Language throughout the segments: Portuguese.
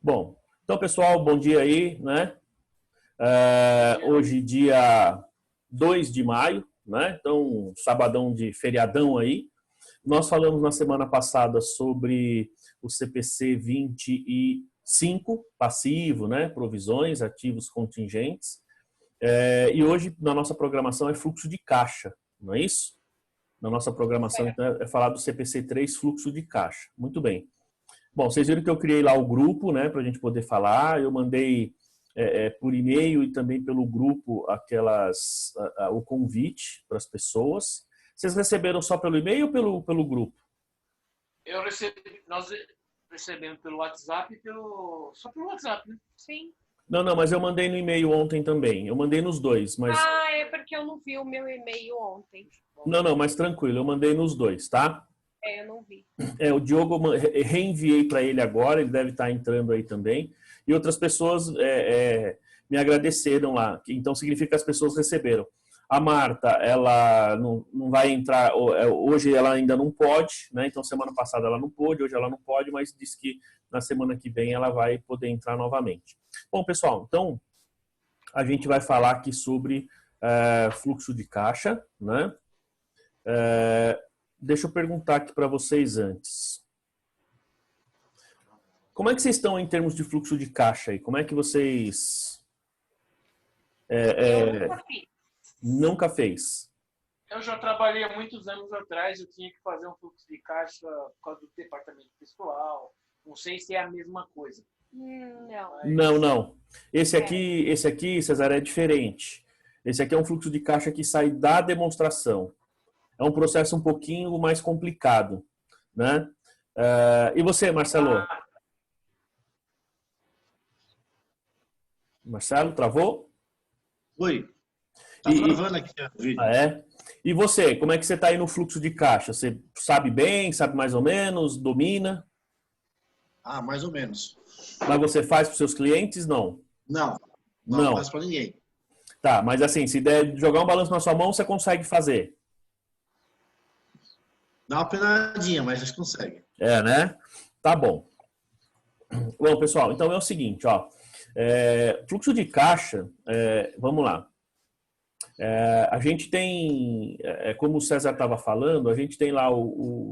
Bom, então, pessoal, bom dia aí, né? Hoje, dia 2 de maio, né? Então, sabadão de feriadão aí. Nós falamos na semana passada sobre o CPC 25, passivo, né? Provisões, ativos contingentes. E hoje, na nossa programação, é fluxo de caixa, não é isso? Na nossa programação, então, é falar do CPC 3, fluxo de caixa. Muito bem. Bom, vocês viram que eu criei lá o grupo, né, para a gente poder falar. Eu mandei por e-mail e também pelo grupo o convite para as pessoas. Vocês receberam só pelo e-mail ou pelo grupo? Nós recebemos pelo WhatsApp só pelo WhatsApp, né? Sim. Não, mas eu mandei no e-mail ontem também. Eu mandei nos dois, mas... é porque eu não vi o meu e-mail ontem. Não, mas tranquilo, eu mandei nos dois, tá? Eu não vi. O Diogo, reenviei para ele agora, ele deve estar entrando aí também. E outras pessoas me agradeceram lá. Então, significa que as pessoas receberam. A Marta, ela não vai entrar, hoje ela ainda não pode, né? Então, semana passada ela não pôde, hoje ela não pode, mas disse que na semana que vem ela vai poder entrar novamente. Bom, pessoal, então, a gente vai falar aqui sobre fluxo de caixa, né? Deixa eu perguntar aqui para vocês antes. Como é que vocês estão em termos de fluxo de caixa aí? Como é que vocês... Eu nunca fiz. Nunca fez? Eu já trabalhei há muitos anos atrás, eu tinha que fazer um fluxo de caixa por causa do departamento pessoal. Não sei se é a mesma coisa. Não. Não. Esse aqui, César, é diferente. Esse aqui é um fluxo de caixa que sai da demonstração. É um processo um pouquinho mais complicado, né? E você, Marcelo? Marcelo, travou? Oi. Tá travando aqui o vídeo. E você, como é que você está aí no fluxo de caixa? Você sabe bem, sabe mais ou menos, domina? Mais ou menos. Mas você faz para os seus clientes? Não. Não faz para ninguém. Tá, mas assim, se der jogar um balanço na sua mão, você consegue fazer? Dá uma penadinha, mas a gente consegue. Né? Tá bom. Bom, pessoal, então é o seguinte, ó. Fluxo de caixa, vamos lá. A gente tem, como o César estava falando, a gente tem lá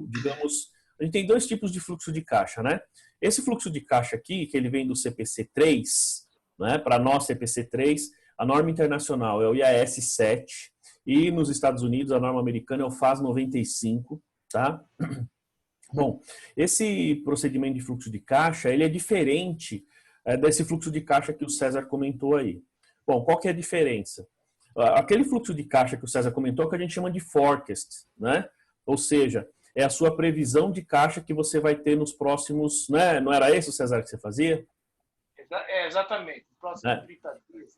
digamos, a gente tem dois tipos de fluxo de caixa, né? Esse fluxo de caixa aqui, que ele vem do CPC 3, né? Para nós, CPC 3, a norma internacional é o IAS 7 e nos Estados Unidos a norma americana é o FAS 95, tá? Bom, esse procedimento de fluxo de caixa, ele é diferente desse fluxo de caixa que o César comentou aí. Bom, qual que é a diferença? Aquele fluxo de caixa que o César comentou, que a gente chama de forecast, né? Ou seja, é a sua previsão de caixa que você vai ter nos próximos, né? Não era esse, César, que você fazia? Exatamente. Próximo 30 dias.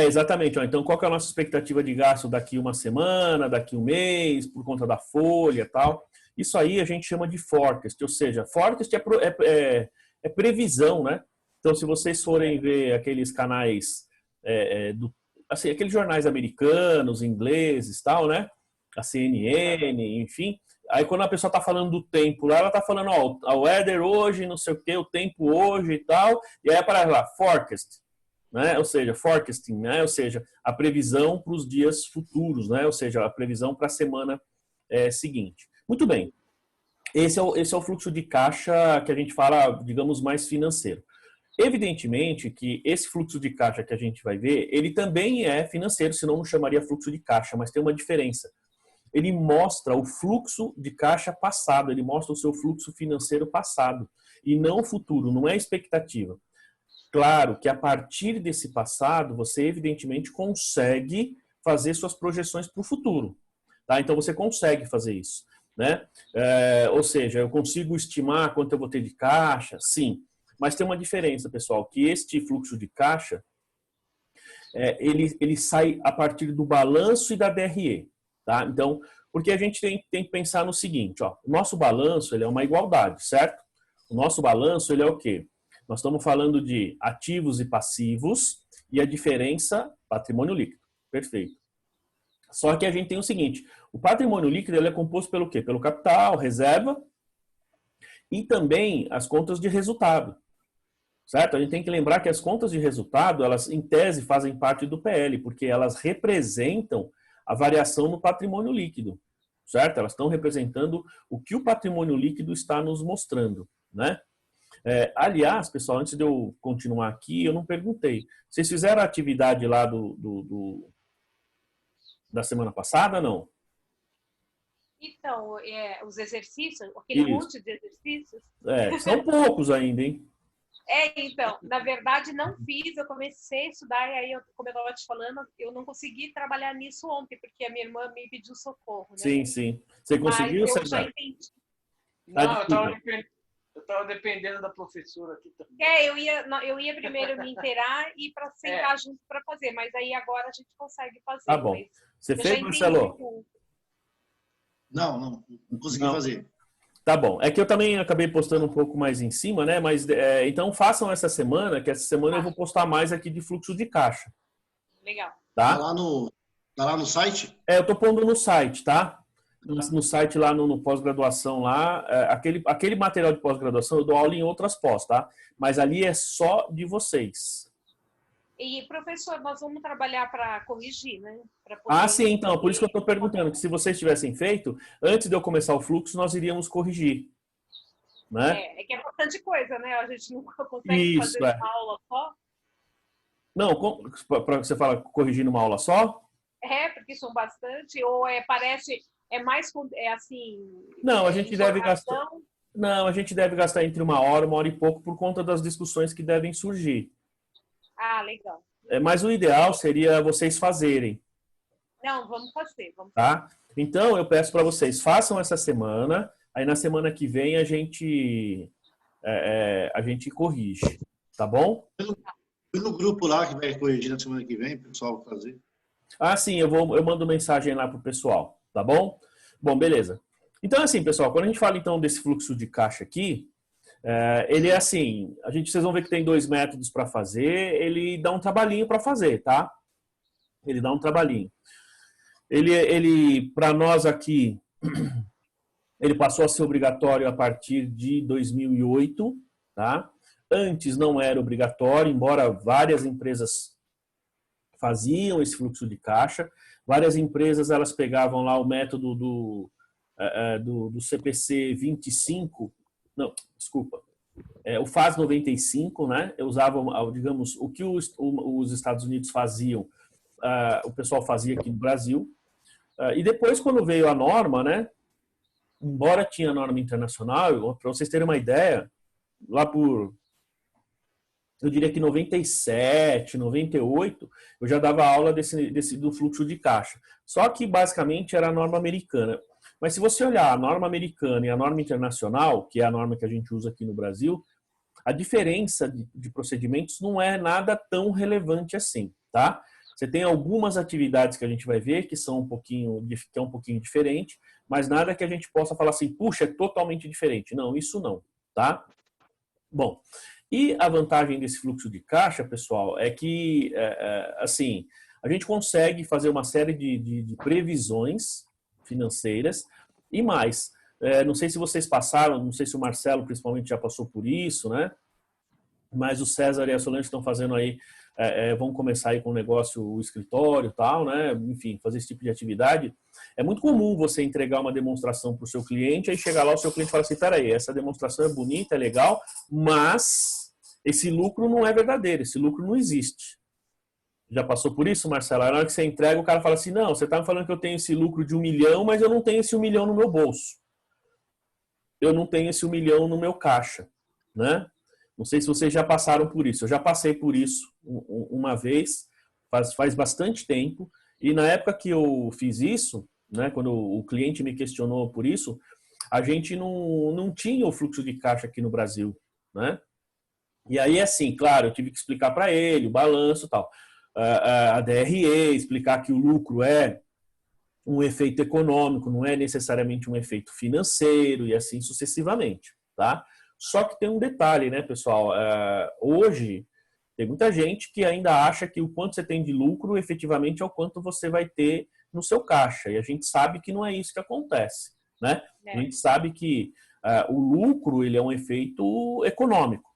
Exatamente. Então, qual que é a nossa expectativa de gasto daqui uma semana, daqui um mês, por conta da folha e tal? Isso aí a gente chama de forecast, ou seja, forecast é previsão, né? Então, se vocês forem ver aqueles canais assim, aqueles jornais americanos, ingleses, tal, né? A CNN, enfim. Aí quando a pessoa está falando do tempo lá, ela está falando, ó, a weather hoje, não sei o que, o tempo hoje e tal. E aí aparece lá, forecast, né? Ou seja, forecasting, né? Ou seja, a previsão para os dias futuros, né? Ou seja, a previsão para a semana seguinte. Muito bem. Esse é o fluxo de caixa que a gente fala, digamos, mais financeiro. Evidentemente que esse fluxo de caixa que a gente vai ver, ele também é financeiro, senão não chamaria fluxo de caixa, mas tem uma diferença. Ele mostra o fluxo de caixa passado, ele mostra o seu fluxo financeiro passado, e não o futuro, não é expectativa. Claro que a partir desse passado, você evidentemente consegue fazer suas projeções para o futuro. Tá? Então você consegue fazer isso, né? Ou seja, eu consigo estimar quanto eu vou ter de caixa? Sim. Mas tem uma diferença, pessoal, que este fluxo de caixa, ele sai a partir do balanço e da DRE. Tá? Então, porque a gente tem que pensar no seguinte, ó, o nosso balanço ele é uma igualdade, certo? O nosso balanço ele é o quê? Nós estamos falando de ativos e passivos e a diferença, patrimônio líquido. Perfeito. Só que a gente tem o seguinte, o patrimônio líquido ele é composto pelo quê? Pelo capital, reserva e também as contas de resultado. certo? A gente tem que lembrar que as contas de resultado, elas em tese fazem parte do PL, porque elas representam a variação no patrimônio líquido, certo? Elas estão representando o que o patrimônio líquido está nos mostrando, né? Aliás, pessoal, antes de eu continuar aqui, eu não perguntei. Vocês fizeram a atividade lá da semana passada, não? Então, os exercícios, aquele Isso. monte de exercícios. São poucos ainda, hein? Então, na verdade, não fiz, eu comecei a estudar, e aí, como eu estava te falando, eu não consegui trabalhar nisso ontem, porque a minha irmã me pediu socorro, né? Sim, sim. Você conseguiu, Mas eu César? já entendi. Não, eu tava dependendo da professora aqui também. Eu ia primeiro me inteirar e para sentar junto para fazer, mas aí agora a gente consegue fazer. Tá bom. Você fez, Marcelo? Não consegui fazer. Tá bom. É que eu também acabei postando um pouco mais em cima, né? Mas então façam essa semana, que essa semana eu vou postar mais aqui de fluxo de caixa. Legal. Tá? Tá lá no site? Eu tô pondo no site, tá? No site lá no pós-graduação lá, aquele material de pós-graduação eu dou aula em outras pós, tá? Mas ali é só de vocês. E, professor, nós vamos trabalhar para corrigir, né? Poder... Sim, então, por isso que eu estou perguntando, que se vocês tivessem feito, antes de eu começar o fluxo, nós iríamos corrigir. Né? É que é bastante coisa, né? A gente não consegue fazer uma aula só. Não, para você falar corrigir numa aula só? Porque são bastante, ou parece, mais assim... Não, a gente deve gastar... Não, a gente deve gastar entre 1 hora e pouco por conta das discussões que devem surgir. Legal. Mas o ideal seria vocês fazerem. Não, vamos fazer. Tá? Então, eu peço para vocês, façam essa semana, aí na semana que vem a gente corrige, tá bom? No grupo lá que vai corrigir na semana que vem, o pessoal vai fazer. Sim, eu mando mensagem lá pro pessoal, tá bom? Bom, beleza. Então, assim, pessoal, quando a gente fala então desse fluxo de caixa aqui, ele é assim, vocês vão ver que tem 2 métodos para fazer, ele dá um trabalhinho para fazer, tá? Ele dá um trabalhinho. Ele para nós aqui, ele passou a ser obrigatório a partir de 2008, tá? Antes não era obrigatório, embora várias empresas faziam esse fluxo de caixa. Várias empresas elas pegavam lá o método do CPC 25, não, desculpa, o FAS 95, né? Usavam, digamos, o que os Estados Unidos faziam, o pessoal fazia aqui no Brasil. E depois, quando veio a norma, né? Embora tinha norma internacional, para vocês terem uma ideia, lá por, eu diria que 97, 98, eu já dava aula do fluxo de caixa. Só que, basicamente, era a norma americana. Mas se você olhar a norma americana e a norma internacional, que é a norma que a gente usa aqui no Brasil, a diferença de procedimentos não é nada tão relevante assim, tá? Você tem algumas atividades que a gente vai ver que são que é um pouquinho diferente, mas nada que a gente possa falar assim, puxa, é totalmente diferente. Não, isso não, tá? Bom, e a vantagem desse fluxo de caixa, pessoal, é que, assim, a gente consegue fazer uma série de previsões financeiras e mais. Não sei se vocês passaram, não sei se o Marcelo principalmente já passou por isso, né? Mas o César e a Solange estão fazendo aí, vão começar aí com o negócio, o escritório e tal, né? Enfim, fazer esse tipo de atividade. É muito comum você entregar uma demonstração para o seu cliente, aí chegar lá o seu cliente fala assim, peraí, essa demonstração é bonita, é legal, mas esse lucro não é verdadeiro, esse lucro não existe. Já passou por isso, Marcelo? Na hora que você entrega, o cara fala assim, não, você está me falando que eu tenho esse lucro de 1 milhão, mas eu não tenho esse 1 milhão no meu bolso. Eu não tenho esse 1 milhão no meu caixa, né? Não sei se vocês já passaram por isso. Eu já passei por isso uma vez, faz bastante tempo. E na época que eu fiz isso, né, quando o cliente me questionou por isso, a gente não tinha o fluxo de caixa aqui no Brasil, né? E aí, assim, claro, eu tive que explicar para ele o balanço e tal. A DRE, explicar que o lucro é um efeito econômico, não é necessariamente um efeito financeiro e assim sucessivamente, tá? Só que tem um detalhe, né, pessoal? Hoje, tem muita gente que ainda acha que o quanto você tem de lucro, efetivamente, é o quanto você vai ter no seu caixa. E a gente sabe que não é isso que acontece, né? A gente sabe que o lucro, ele é um efeito econômico.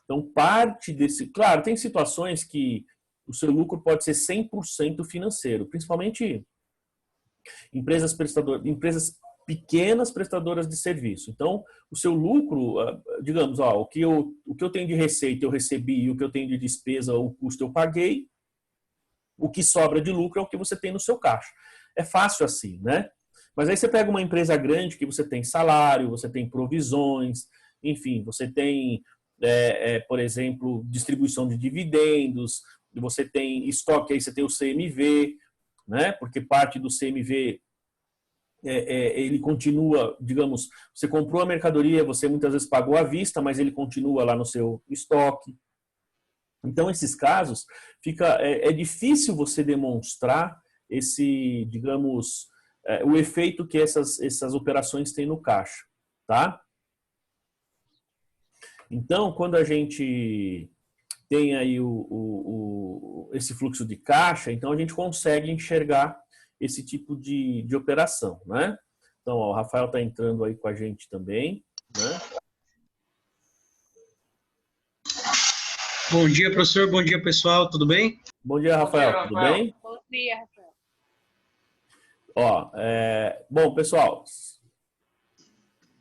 Então, parte desse... Claro, tem situações que o seu lucro pode ser 100% financeiro, principalmente empresas pequenas prestadoras de serviço. Então, o seu lucro, digamos, o que eu tenho de receita eu recebi e o que eu tenho de despesa, o custo eu paguei, o que sobra de lucro é o que você tem no seu caixa. É fácil assim, né? Mas aí você pega uma empresa grande que você tem salário, você tem provisões, enfim, você tem, por exemplo, distribuição de dividendos, você tem estoque, aí você tem o CMV, né? Porque parte do CMV ele continua, digamos, você comprou a mercadoria, você muitas vezes pagou à vista, mas ele continua lá no seu estoque. Então, esses casos, é difícil você demonstrar esse, digamos, o efeito que essas operações têm no caixa, tá? Então, quando a gente tem aí esse fluxo de caixa, então a gente consegue enxergar esse tipo de operação, né? Então, ó, o Rafael está entrando aí com a gente também, né? Bom dia, professor. Bom dia, pessoal. Tudo bem? Bom dia, Rafael. Bom dia, Tudo Rafael. bem? Bom dia, Rafael. Ó, bom, pessoal.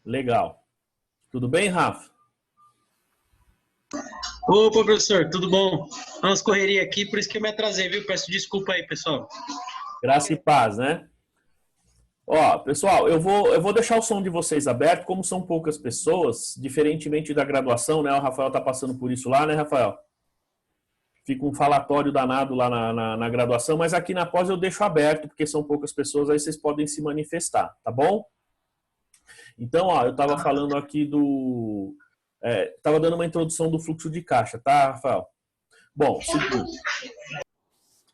Legal. Tudo bem, Rafa? Opa, professor. Tudo bom? Vamos correria aqui, por isso que eu me atrasei, viu? Peço desculpa aí, pessoal. Graça e paz, né? Ó, pessoal, eu vou deixar o som de vocês aberto, como são poucas pessoas, diferentemente da graduação, né? O Rafael tá passando por isso lá, né, Rafael? Fica um falatório danado lá na graduação, mas aqui na pós eu deixo aberto, porque são poucas pessoas, aí vocês podem se manifestar, tá bom? Então, ó, eu tava falando aqui tava dando uma introdução do fluxo de caixa, tá, Rafael? Bom,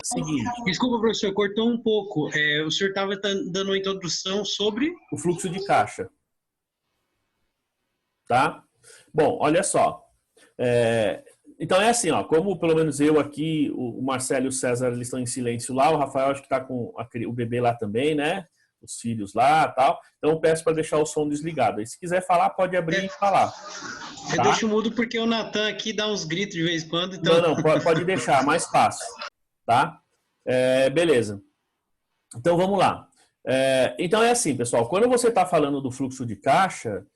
seguinte. Desculpa, professor, cortou um pouco. O senhor estava dando uma introdução sobre... O fluxo de caixa. Tá? Bom, olha só. Então é assim, ó, como pelo menos eu aqui, o Marcelo e o César eles estão em silêncio lá, o Rafael acho que está com o bebê lá também, né? Os filhos lá e tal. Então eu peço para deixar o som desligado. E se quiser falar, pode abrir e falar. Eu Tá? deixo mudo porque o Natan aqui dá uns gritos de vez em quando. Então... Não, pode deixar, mais fácil. Tá? Beleza. Então vamos lá. Então é assim, pessoal, quando você está falando do fluxo de caixa,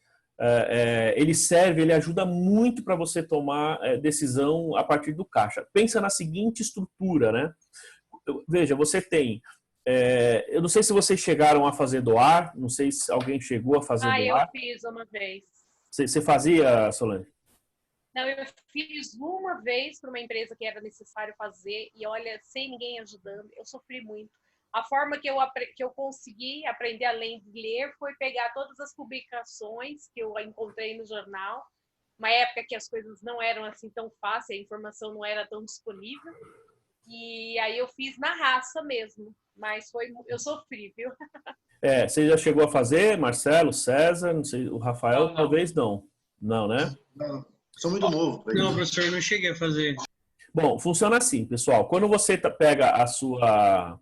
ele ajuda muito para você tomar decisão a partir do caixa. Pensa na seguinte estrutura, né? Veja, você tem... eu não sei se vocês chegaram a fazer doar, não sei se alguém chegou a fazer doar. Eu fiz uma vez. Você fazia, Solange? Não, eu fiz uma vez para uma empresa que era necessário fazer e olha, sem ninguém ajudando, eu sofri muito. A forma que eu consegui aprender além de ler foi pegar todas as publicações que eu encontrei no jornal, uma época que as coisas não eram assim tão fáceis, a informação não era tão disponível, e aí eu fiz na raça mesmo, mas eu sofri, viu? Você já chegou a fazer, Marcelo, César, não sei, o Rafael, Não. Talvez não. Não, né? Não, sou muito novo. Não, professor, eu não cheguei a fazer. Bom, funciona assim, pessoal. Quando você pega a sua...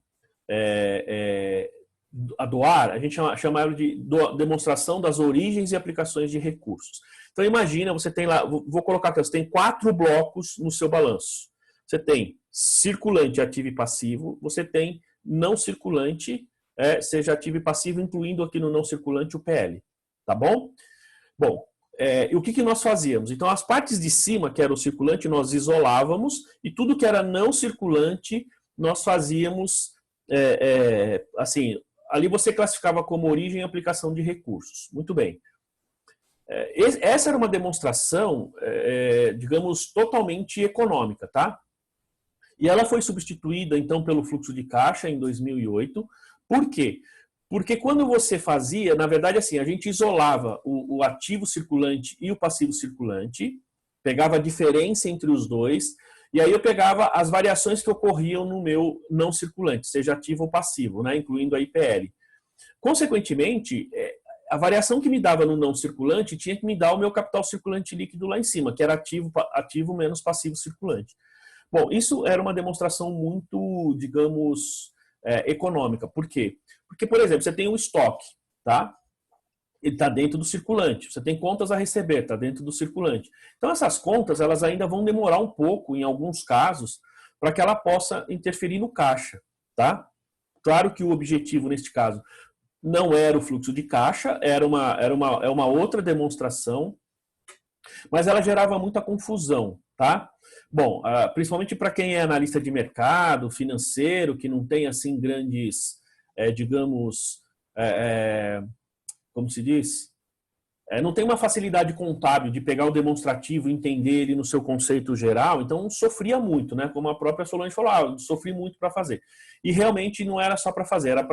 a doar, a gente chama ela de demonstração das origens e aplicações de recursos. Então imagina, você tem lá, vou colocar aqui, você tem 4 blocos no seu balanço. Você tem circulante, ativo e passivo, você tem não circulante, seja ativo e passivo, incluindo aqui no não circulante o PL. Tá bom? Bom, e o que nós fazíamos? Então as partes de cima, que era o circulante, nós isolávamos, e tudo que era não circulante, nós fazíamos assim, ali você classificava como origem e aplicação de recursos. Muito bem. Essa era uma demonstração, digamos, totalmente econômica, tá? E ela foi substituída, então, pelo fluxo de caixa em 2008. Por quê? Porque quando você fazia, na verdade, assim, a gente isolava o ativo circulante e o passivo circulante, pegava a diferença entre os dois, e aí eu pegava as variações que ocorriam no meu não circulante, seja ativo ou passivo, né, incluindo a IPL. Consequentemente, a variação que me dava no não circulante tinha que me dar o meu capital circulante líquido lá em cima, que era ativo menos passivo circulante. Bom, isso era uma demonstração muito, digamos, econômica. Por quê? Porque, por exemplo, você tem um estoque, tá? ele está dentro do circulante. Você tem contas a receber, está dentro do circulante. Então, essas contas, elas ainda vão demorar um pouco, em alguns casos, para que ela possa interferir no caixa, tá? Claro que o objetivo, neste caso, não era o fluxo de caixa, é uma outra demonstração, mas ela gerava muita confusão, tá? Bom, principalmente para quem é analista de mercado, financeiro, que não tem, assim, grandes, digamos, como se diz? Não tem uma facilidade contábil de pegar o demonstrativo e entender ele no seu conceito geral, então sofria muito, né? Como a própria Solange falou, eu sofri muito para fazer. E realmente não era só para fazer, era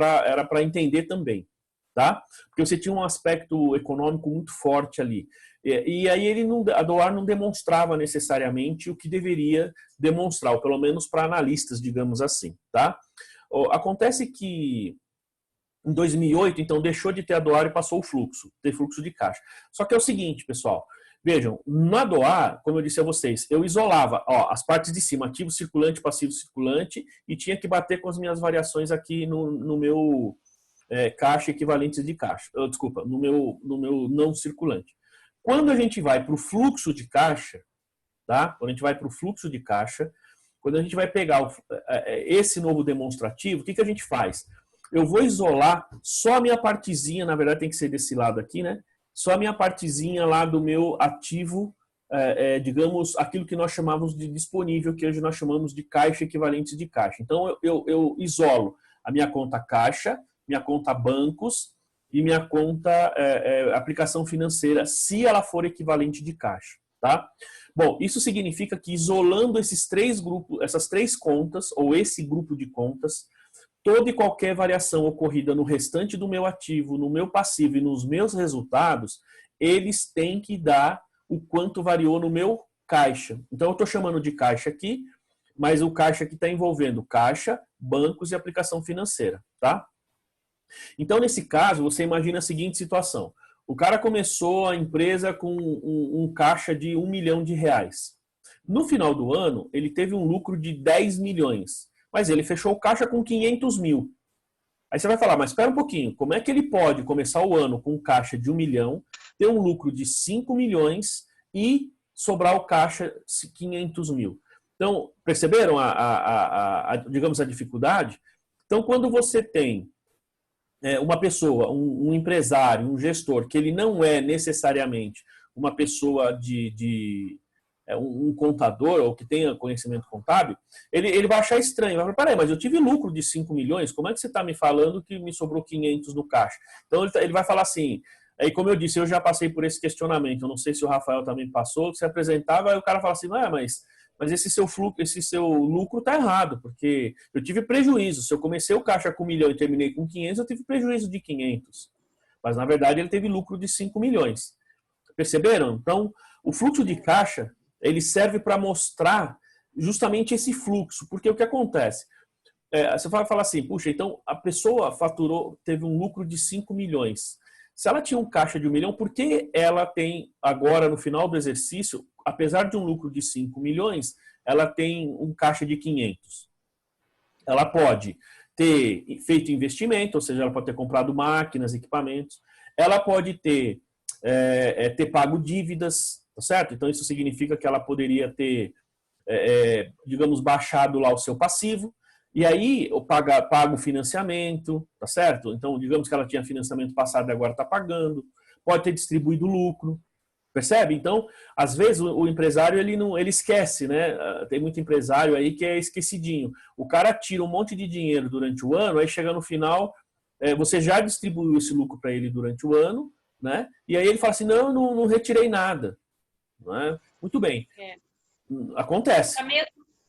para entender também, tá? Porque você tinha um aspecto econômico muito forte ali. E aí a DOAR não demonstrava necessariamente o que deveria demonstrar, ou pelo menos para analistas, digamos assim, tá? Acontece que em 2008, então, deixou de ter a DOAR e passou o fluxo, ter fluxo de caixa. Só que é o seguinte, pessoal, vejam, na DOAR, como eu disse a vocês, eu isolava as partes de cima, ativo circulante, passivo circulante, e tinha que bater com as minhas variações aqui no meu caixa equivalentes de caixa. Desculpa, no meu não circulante. Quando a gente vai para o fluxo de caixa, tá? Quando a gente vai para o fluxo de caixa, quando a gente vai pegar esse novo demonstrativo, o que a gente faz? Eu vou isolar só a minha partezinha, na verdade tem que ser desse lado aqui, né? Só a minha partezinha lá do meu ativo, digamos, aquilo que nós chamamos de disponível, que hoje nós chamamos de caixa equivalentes de caixa. Então eu isolo a minha conta caixa, minha conta bancos e minha conta aplicação financeira, se ela for equivalente de caixa, tá? Bom, isso significa que isolando esses três grupos, essas três contas, ou esse grupo de contas, toda e qualquer variação ocorrida no restante do meu ativo, no meu passivo e nos meus resultados, eles têm que dar o quanto variou no meu caixa. Então, eu estou chamando de caixa aqui, mas o caixa aqui está envolvendo caixa, bancos e aplicação financeira, tá? Então, nesse caso, você imagina a seguinte situação. O cara começou a empresa com um caixa de R$1 milhão. No final do ano, ele teve um lucro de 10 milhões. Mas ele fechou o caixa com 500 mil. Aí você vai falar, mas espera um pouquinho, como é que ele pode começar o ano com um caixa de 1 milhão, ter um lucro de 5 milhões e sobrar o caixa 500 mil? Então, perceberam digamos, a dificuldade? Então, quando você tem uma pessoa, um empresário, um gestor, que ele não é necessariamente uma pessoa um contador ou que tenha conhecimento contábil, ele vai achar estranho. Vai falar, peraí, mas eu tive lucro de 5 milhões, como é que você está me falando que me sobrou 500 no caixa? Então ele vai falar assim, aí como eu disse, eu já passei por esse questionamento, eu não sei se o Rafael também passou, que se apresentava, aí o cara fala assim, mas esse seu lucro está errado, porque eu tive prejuízo, se eu comecei o caixa com 1 milhão e terminei com 500, eu tive prejuízo de 500. Mas na verdade ele teve lucro de 5 milhões. Perceberam? Então, o fluxo de caixa, ele serve para mostrar justamente esse fluxo. Porque o que acontece? Você vai falar assim, puxa, então a pessoa teve um lucro de 5 milhões. Se ela tinha um caixa de 1 milhão, por que ela tem agora, no final do exercício, apesar de um lucro de 5 milhões, ela tem um caixa de 500? Ela pode ter feito investimento, ou seja, ela pode ter comprado máquinas, equipamentos. Ela pode ter pago dívidas, tá certo? Então, isso significa que ela poderia ter, digamos, baixado lá o seu passivo, e aí paga o financiamento, tá certo? Então, digamos que ela tinha financiamento passado e agora está pagando. Pode ter distribuído lucro, percebe? Então, às vezes, o empresário ele esquece, né? Tem muito empresário aí que é esquecidinho. O cara tira um monte de dinheiro durante o ano, aí chega no final, você já distribuiu esse lucro para ele durante o ano, né? E aí ele fala assim, não retirei nada. Não é? Muito bem. Acontece.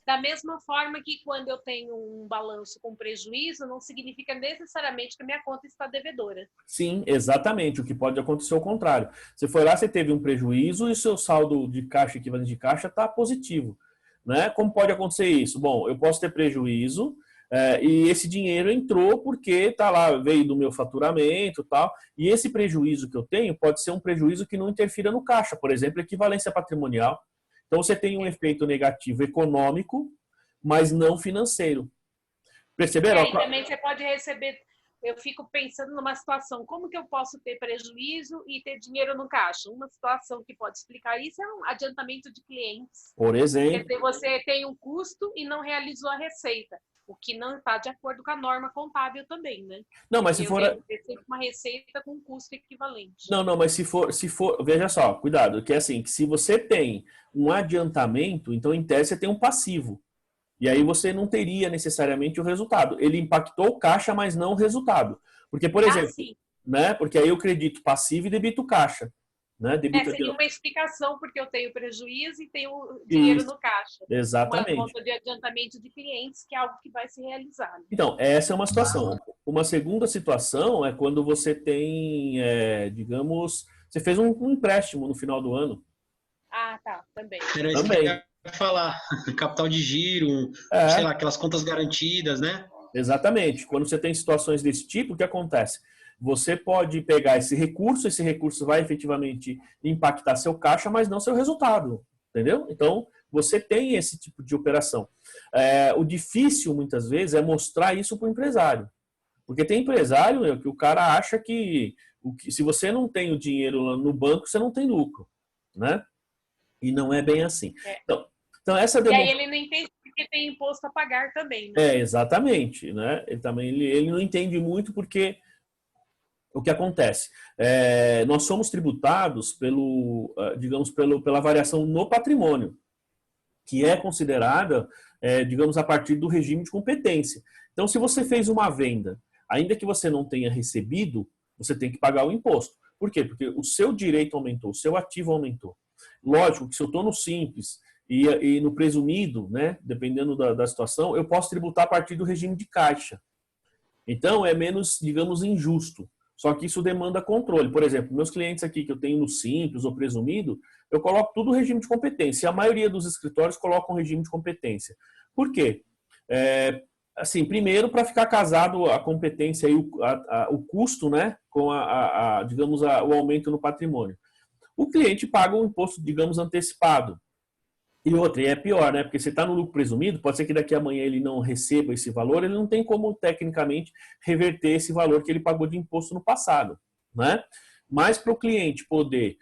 Da mesma forma que quando eu tenho um balanço com prejuízo, não significa necessariamente que a minha conta está devedora. Sim, exatamente. O que pode acontecer é o contrário. Você foi lá, você teve um prejuízo e o seu saldo de caixa, equivalente de caixa, está positivo. Né? Como pode acontecer isso? Bom, eu posso ter prejuízo e esse dinheiro entrou porque tá lá, veio do meu faturamento e tal. E esse prejuízo que eu tenho pode ser um prejuízo que não interfira no caixa. Por exemplo, equivalência patrimonial. Então, você tem um efeito negativo econômico, mas não financeiro. Perceberam? E também você pode receber eu fico pensando numa situação, como que eu posso ter prejuízo e ter dinheiro no caixa? Uma situação que pode explicar isso é um adiantamento de clientes. Por Quer exemplo. dizer, você tem um custo e não realizou a receita, o que não está de acordo com a norma contábil também, né? Não, mas se Eu for. tenho que ter sempre uma receita com custo equivalente. Não, mas se for, veja só, cuidado, que é assim, que se você tem um adiantamento, então em tese você tem um passivo. E aí você não teria necessariamente o resultado. Ele impactou o caixa, mas não o resultado. Porque, por exemplo, sim. né? Porque aí eu credito passivo e debito caixa. Né? Debito aqui, Seria uma explicação porque eu tenho prejuízo e tenho dinheiro isso, no caixa. exatamente. Uma conta de adiantamento de clientes, que é algo que vai se realizar. Né? Então, essa é uma situação. Uma segunda situação é quando você tem, digamos, você fez um empréstimo no final do ano. Ah, tá, também. Era isso que eu ia falar. Capital de giro, sei lá, aquelas contas garantidas, né? Exatamente. Quando você tem situações desse tipo, o que acontece? Você pode pegar esse recurso vai efetivamente impactar seu caixa, mas não seu resultado, entendeu? Então, você tem esse tipo de operação. O difícil, muitas vezes, é mostrar isso para o empresário. Porque tem empresário que o cara acha que se você não tem o dinheiro no banco, você não tem lucro, né? E não é bem assim. Então essa E aí ele não entende porque tem imposto a pagar também, né? Exatamente, né? Ele não entende muito porque o que acontece? Nós somos tributados pela variação no patrimônio, que é considerada, digamos, a partir do regime de competência. Então, se você fez uma venda, ainda que você não tenha recebido, você tem que pagar o imposto. Por quê? Porque o seu direito aumentou, o seu ativo aumentou. Lógico que se eu estou no simples e no presumido, né, dependendo da situação, eu posso tributar a partir do regime de caixa. Então, é menos, digamos, injusto. Só que isso demanda controle. Por exemplo, meus clientes aqui que eu tenho no simples ou presumido, eu coloco tudo no regime de competência. A maioria dos escritórios colocam regime de competência. Por quê? Assim, primeiro, para ficar casado a competência e o custo, né, com digamos, o aumento no patrimônio. O cliente paga um imposto, digamos, antecipado. E outra, e é pior, né? Porque você está no lucro presumido, pode ser que daqui a amanhã ele não receba esse valor, ele não tem como, tecnicamente, reverter esse valor que ele pagou de imposto no passado, né? Mas para o cliente poder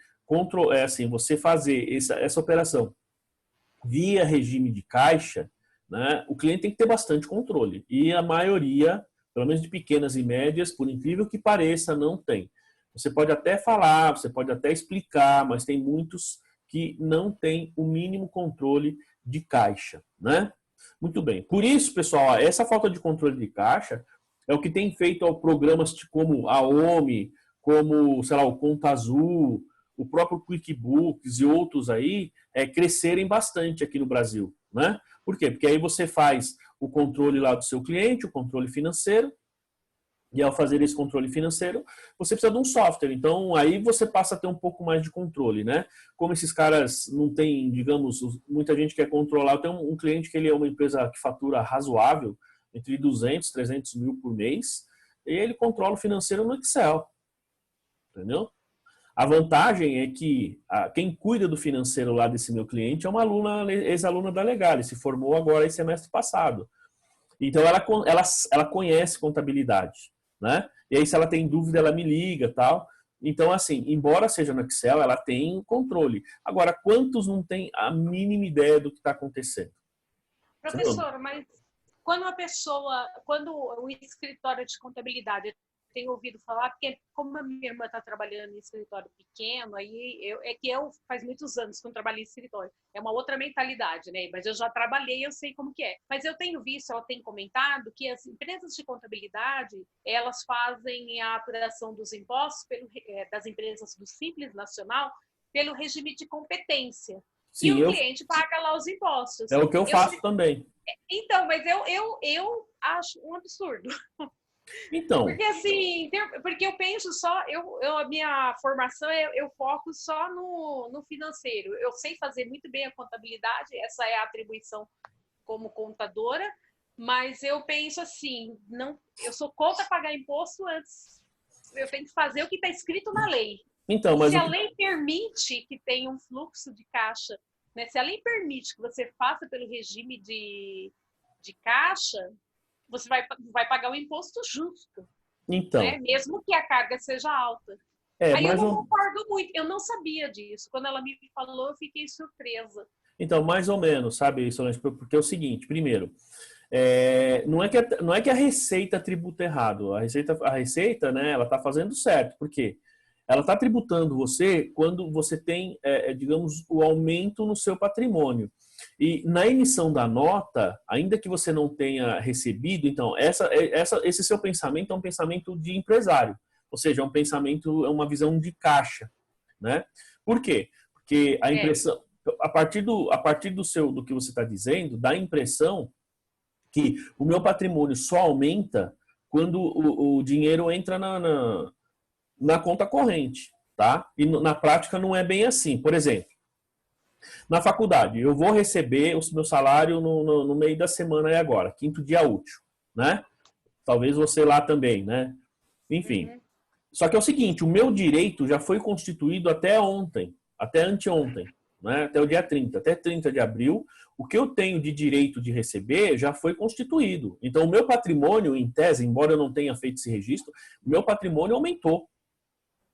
você fazer essa operação via regime de caixa, né? O cliente tem que ter bastante controle. E a maioria, pelo menos de pequenas e médias, por incrível que pareça, não tem. Você pode até falar, você pode até explicar, mas tem muitos que não tem o mínimo controle de caixa, né? Muito bem. Por isso, pessoal, essa falta de controle de caixa é o que tem feito programas como a OMI, como, sei lá, o Conta Azul, o próprio QuickBooks e outros aí crescerem bastante aqui no Brasil, né? Por quê? Porque aí você faz o controle lá do seu cliente, o controle financeiro, e ao fazer esse controle financeiro, você precisa de um software. Então, aí você passa a ter um pouco mais de controle, né? Como esses caras não têm, digamos, muita gente quer controlar. Eu tenho um cliente que ele é uma empresa que fatura razoável, entre 200, 300 mil por mês, e ele controla o financeiro no Excel. Entendeu? A vantagem é que quem cuida do financeiro lá desse meu cliente é uma ex-aluna da Legale, se formou agora esse semestre passado. Então, ela conhece contabilidade. Né? E aí, se ela tem dúvida, ela me liga, tal. Então, assim, embora seja no Excel, ela tem controle. Agora, quantos não têm a mínima ideia do que está acontecendo? Professor, mas quando o escritório de contabilidade, tenho ouvido falar, porque como a minha irmã está trabalhando em escritório pequeno, aí eu faz muitos anos que não trabalhei em escritório. É uma outra mentalidade, né? Mas eu já trabalhei, eu sei como que é. Mas eu tenho visto, ela tem comentado que as empresas de contabilidade, elas fazem a apuração dos impostos das empresas do Simples Nacional pelo regime de competência. Sim, e o cliente paga lá os impostos. É o que eu faço também. Então, mas eu acho um absurdo. Então. Porque eu penso só, a minha formação, eu foco só no financeiro. Eu sei fazer muito bem a contabilidade, essa é a atribuição como contadora, mas eu penso assim, eu sou contra pagar imposto antes. Eu tenho que fazer o que está escrito na lei. Então, mas se a lei permite que tenha um fluxo de caixa, né? Se a lei permite que você faça pelo regime de caixa, você vai pagar o imposto justo. Então, né? Mesmo que a carga seja alta. Aí eu não concordo muito, eu não sabia disso. Quando ela me falou, eu fiquei surpresa. Então, mais ou menos, sabe, Solange? Porque é o seguinte, primeiro, não é que a Receita tributa errado. A Receita, né, ela está fazendo certo. Por quê? Ela está tributando você quando você tem, digamos, o aumento no seu patrimônio. E na emissão da nota, ainda que você não tenha recebido, então, esse seu pensamento é um pensamento de empresário. Ou seja, é um pensamento, é uma visão de caixa, né? Por quê? Porque a impressão, a partir do que você está dizendo, dá a impressão que o meu patrimônio só aumenta quando o dinheiro entra na conta corrente, tá? E na prática não é bem assim. Por exemplo, na faculdade, eu vou receber o meu salário no meio da semana aí agora, quinto dia útil, né? Talvez você lá também, né? Enfim. Uhum. Só que é o seguinte, o meu direito já foi constituído até ontem, até anteontem, né? Até o dia 30, até 30 de abril, o que eu tenho de direito de receber já foi constituído. Então, o meu patrimônio, em tese, embora eu não tenha feito esse registro, o meu patrimônio aumentou.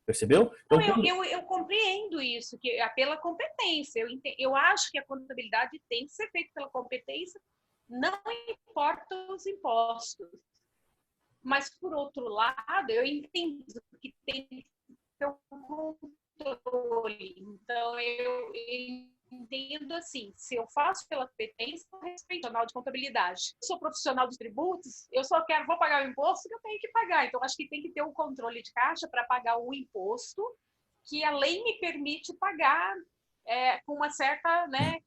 Percebeu? Então, eu compreendo isso, que é pela competência. Eu acho que a contabilidade tem que ser feita pela competência, não importa os impostos. Mas, por outro lado, eu entendo que tem que ter um controle. Então, eu entendo assim, se eu faço pela competência, eu respeito o Tribunal de Contabilidade. Eu sou profissional dos tributos, eu só vou pagar o imposto que eu tenho que pagar. Então, acho que tem que ter um controle de caixa para pagar o imposto que a lei me permite pagar com uma certa, né,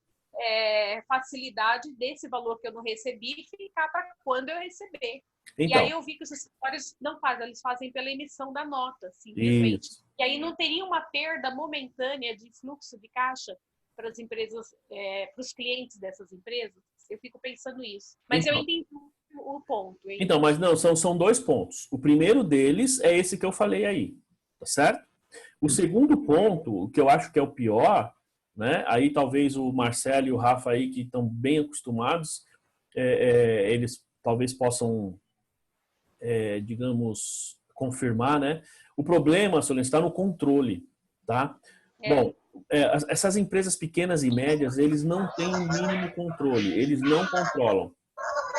facilidade desse valor que eu não recebi ficar para quando eu receber. então, E aí eu vi que os escritórios não fazem, eles fazem pela emissão da nota, simplesmente. Isso. E aí não teria uma perda momentânea de fluxo de caixa para as empresas, para os clientes dessas empresas. Eu fico pensando isso. Mas então, eu entendi o ponto. Então, mas não, são dois pontos. O primeiro deles é esse que eu falei aí, tá certo? O segundo ponto, o que eu acho que é o pior, né? Aí talvez o Marcelo e o Rafa aí, que estão bem acostumados, eles talvez possam, digamos, confirmar, né? O problema, Solene, está no controle, tá? Bom, essas empresas pequenas e médias, eles não têm o mínimo controle, eles não controlam.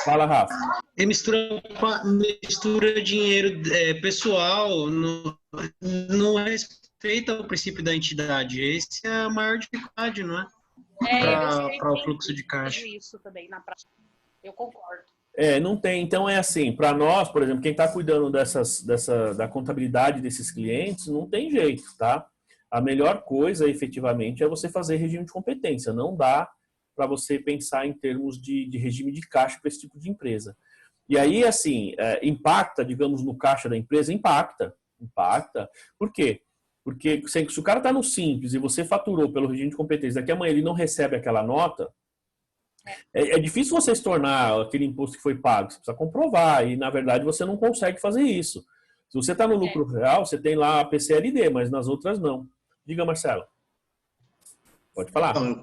Fala, Rafa. Ele mistura dinheiro pessoal, não respeita o princípio da entidade. Esse é a maior dificuldade, não é? Para o fluxo de caixa. Isso também, na prática. Eu concordo. Não tem. Então, é assim, para nós, por exemplo, quem está cuidando da contabilidade desses clientes, não tem jeito, tá? A melhor coisa, efetivamente, é você fazer regime de competência. Não dá para você pensar em termos de regime de caixa para esse tipo de empresa. E aí, assim, impacta, digamos, no caixa da empresa? Impacta. Por quê? Porque se o cara está no Simples e você faturou pelo regime de competência, daqui a amanhã ele não recebe aquela nota, é difícil você estornar aquele imposto que foi pago. Você precisa comprovar e, na verdade, você não consegue fazer isso. Se você está no lucro real, você tem lá a PCLD, mas nas outras não. Diga, Marcelo. Pode falar. Então,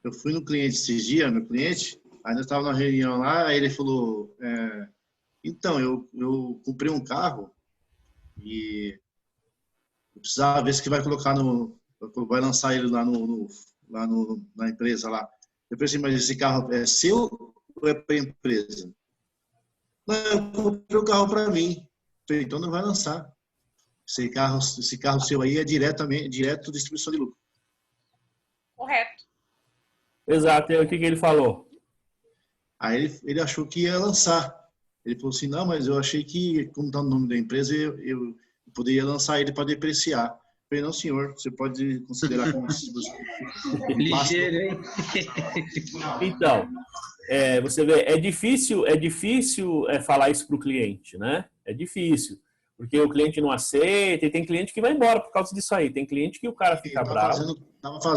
eu fui no cliente esses dias, meu cliente, aí nós estávamos na reunião lá, aí ele falou, então, eu comprei um carro e eu precisava ver se que vai colocar vai lançar ele lá na empresa lá. Eu pensei, mas esse carro é seu ou é para a empresa? Não, eu comprei o carro para mim. Falei, então não vai lançar. Esse carro seu aí é direto distribuição de lucro. Correto. Exato. E aí, o que ele falou? Aí ele achou que ia lançar. Ele falou assim, não, mas eu achei que, como está o nome da empresa, eu poderia lançar ele para depreciar. Eu falei, não, senhor, você pode considerar como ligeiro, hein? Então, você vê, é difícil falar isso para o cliente, né? É difícil, porque o cliente não aceita e tem cliente que vai embora por causa disso aí. Tem cliente que o cara fica bravo.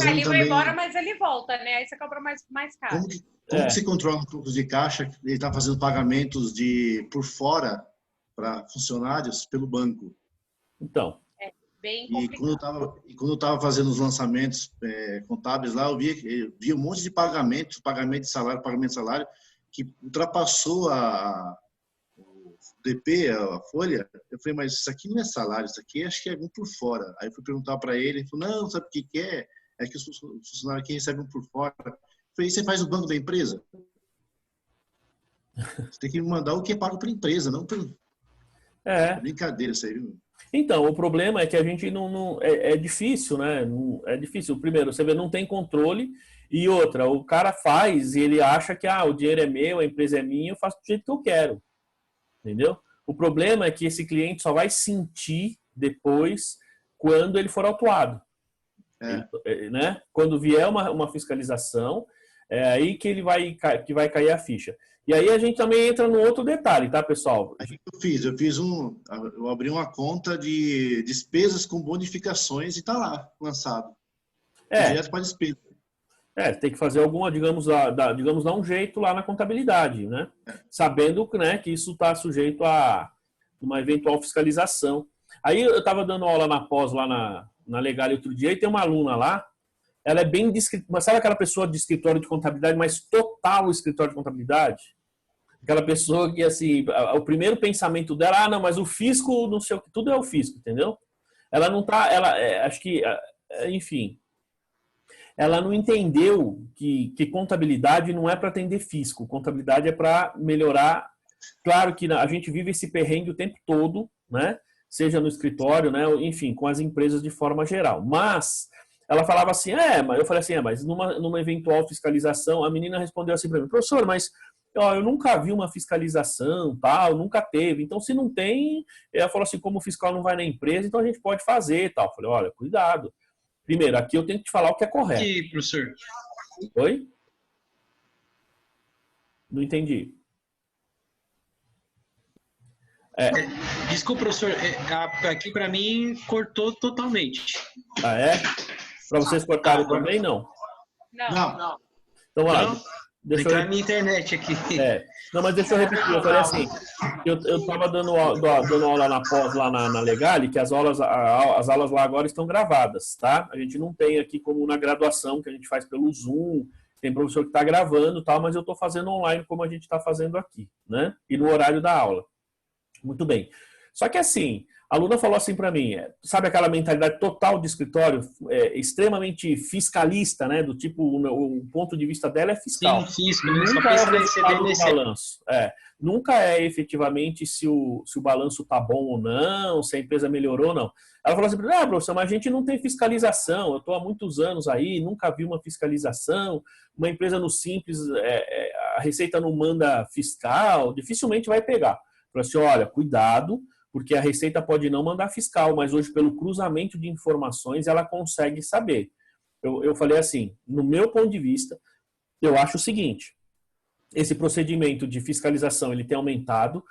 Ele vai embora, mas ele volta, né? Aí você cobra mais caro. Como que se controla o fluxo de caixa? Ele está fazendo pagamentos por fora para funcionários pelo banco. Então. Bem complicado. E quando eu estava fazendo os lançamentos contábeis lá, eu via um monte de pagamento de salário, que ultrapassou DP, a folha, eu falei, mas isso aqui não é salário, isso aqui acho que é um por fora. Aí eu fui perguntar para ele falou, não, sabe o que é? É que os funcionários aqui recebem um por fora. Eu falei, você faz o banco da empresa? Você tem que me mandar o que é pago para a empresa, não por... Brincadeira, isso aí, viu? Então, o problema é que a gente é difícil, né? É difícil. Primeiro, você vê, não tem controle. E outra, o cara faz e ele acha que o dinheiro é meu, a empresa é minha, eu faço do jeito que eu quero. Entendeu? O problema é que esse cliente só vai sentir depois quando ele for autuado. Né? Quando vier uma fiscalização, é aí que que vai cair a ficha. E aí a gente também entra no outro detalhe, tá, pessoal? Eu abri uma conta de despesas com bonificações e tá lá, lançado. Direto para despesa. Tem que fazer alguma, digamos, dar um jeito lá na contabilidade, né? Sabendo, né, que isso está sujeito a uma eventual fiscalização. Aí eu estava dando aula na pós lá na Legal outro dia e tem uma aluna lá, ela é bem mas sabe aquela pessoa de escritório de contabilidade, mas total escritório de contabilidade? Aquela pessoa que, assim, o primeiro pensamento dela, não, mas o fisco, não sei o que, tudo é o fisco, entendeu? Ela não tá, acho que, enfim, ela não entendeu que contabilidade não é para atender fisco, contabilidade é para melhorar. Claro que a gente vive esse perrengue o tempo todo, né? Seja no escritório, né? Enfim, com as empresas de forma geral. Mas ela falava assim, mas eu falei assim, mas numa eventual fiscalização, a menina respondeu assim para mim, professor, mas eu nunca vi uma fiscalização, tal, nunca teve. Então, se não tem, ela falou assim, como o fiscal não vai na empresa, então a gente pode fazer, tal. Eu falei, olha, cuidado. Primeiro, aqui eu tenho que te falar o que é correto. E, professor? Oi? Não entendi. Desculpa, professor, aqui para mim cortou totalmente. Ah, é? Para vocês cortarem também, não? Não. Então, lá. Deixa eu... minha internet aqui. Não, mas deixa eu repetir. Eu falei assim, eu estava dando aula na pós lá na Legale, que as aulas lá agora estão gravadas, tá? A gente não tem aqui como na graduação, que a gente faz pelo Zoom, tem professor que está gravando, tal, mas eu estou fazendo online como a gente está fazendo aqui, né? E no horário da aula. Muito bem. Só que assim, a aluna falou assim para mim, sabe aquela mentalidade total de escritório, extremamente fiscalista, né? Do tipo, o ponto de vista dela é fiscal. Sim, nunca é o resultado do balanço. Nunca é efetivamente se o balanço tá bom ou não, se a empresa melhorou ou não. Ela falou assim, professor, mas a gente não tem fiscalização, eu estou há muitos anos aí, nunca vi uma fiscalização, uma empresa no Simples, a Receita não manda fiscal, dificilmente vai pegar. Falei assim, olha, cuidado, porque a Receita pode não mandar fiscal, mas hoje, pelo cruzamento de informações, ela consegue saber. Eu falei assim, no meu ponto de vista, eu acho o seguinte, esse procedimento de fiscalização ele tem aumentado,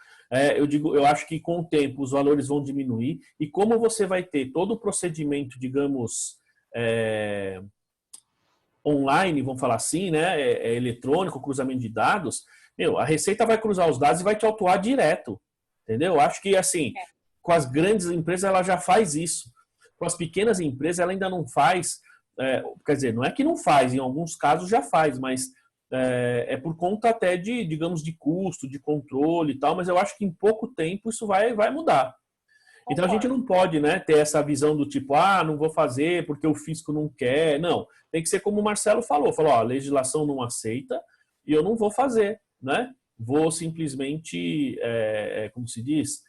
eu acho que com o tempo os valores vão diminuir, e como você vai ter todo o procedimento, digamos, online, vamos falar assim, né, eletrônico, cruzamento de dados, a Receita vai cruzar os dados e vai te autuar direto, entendeu? Eu acho que, assim, com as grandes empresas ela já faz isso. Com as pequenas empresas ela ainda não faz, quer dizer, não é que não faz, em alguns casos já faz, mas é por conta até de, digamos, de custo, de controle e tal, mas eu acho que em pouco tempo isso vai mudar. Então a gente não pode, né, ter essa visão do tipo, não vou fazer porque o fisco não quer. Não, tem que ser como o Marcelo falou, a legislação não aceita e eu não vou fazer, né? Vou simplesmente, como se diz,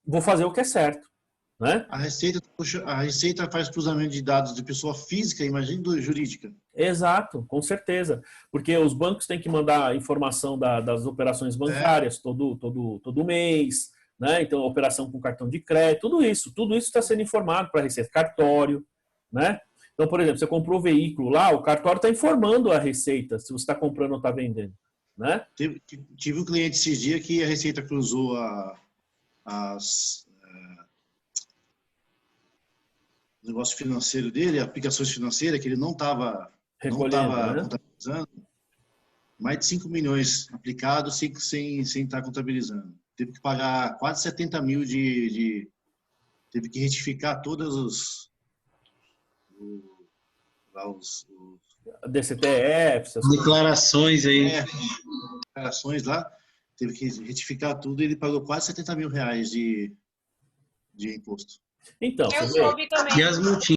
vou fazer o que é certo, né? A Receita faz cruzamento de dados de pessoa física, imagina do jurídica. Exato, com certeza. Porque os bancos têm que mandar informação das operações bancárias todo mês, né? Então, operação com cartão de crédito, tudo isso está sendo informado para a Receita, cartório, né? Então, por exemplo, você comprou o veículo lá, o cartório está informando a Receita se você está comprando ou está vendendo, né? Tive um cliente esses dias que a Receita cruzou o negócio financeiro dele, aplicações financeiras, que ele não estava contabilizando, mais de 5 milhões aplicados sem estar contabilizando. Teve que pagar quase 70 mil teve que retificar todos os DCTF, declarações aí. Declarações lá. teve que retificar tudo e ele pagou quase 70 mil reais de imposto. Então, Eu você vê? soube também. E as multinhas?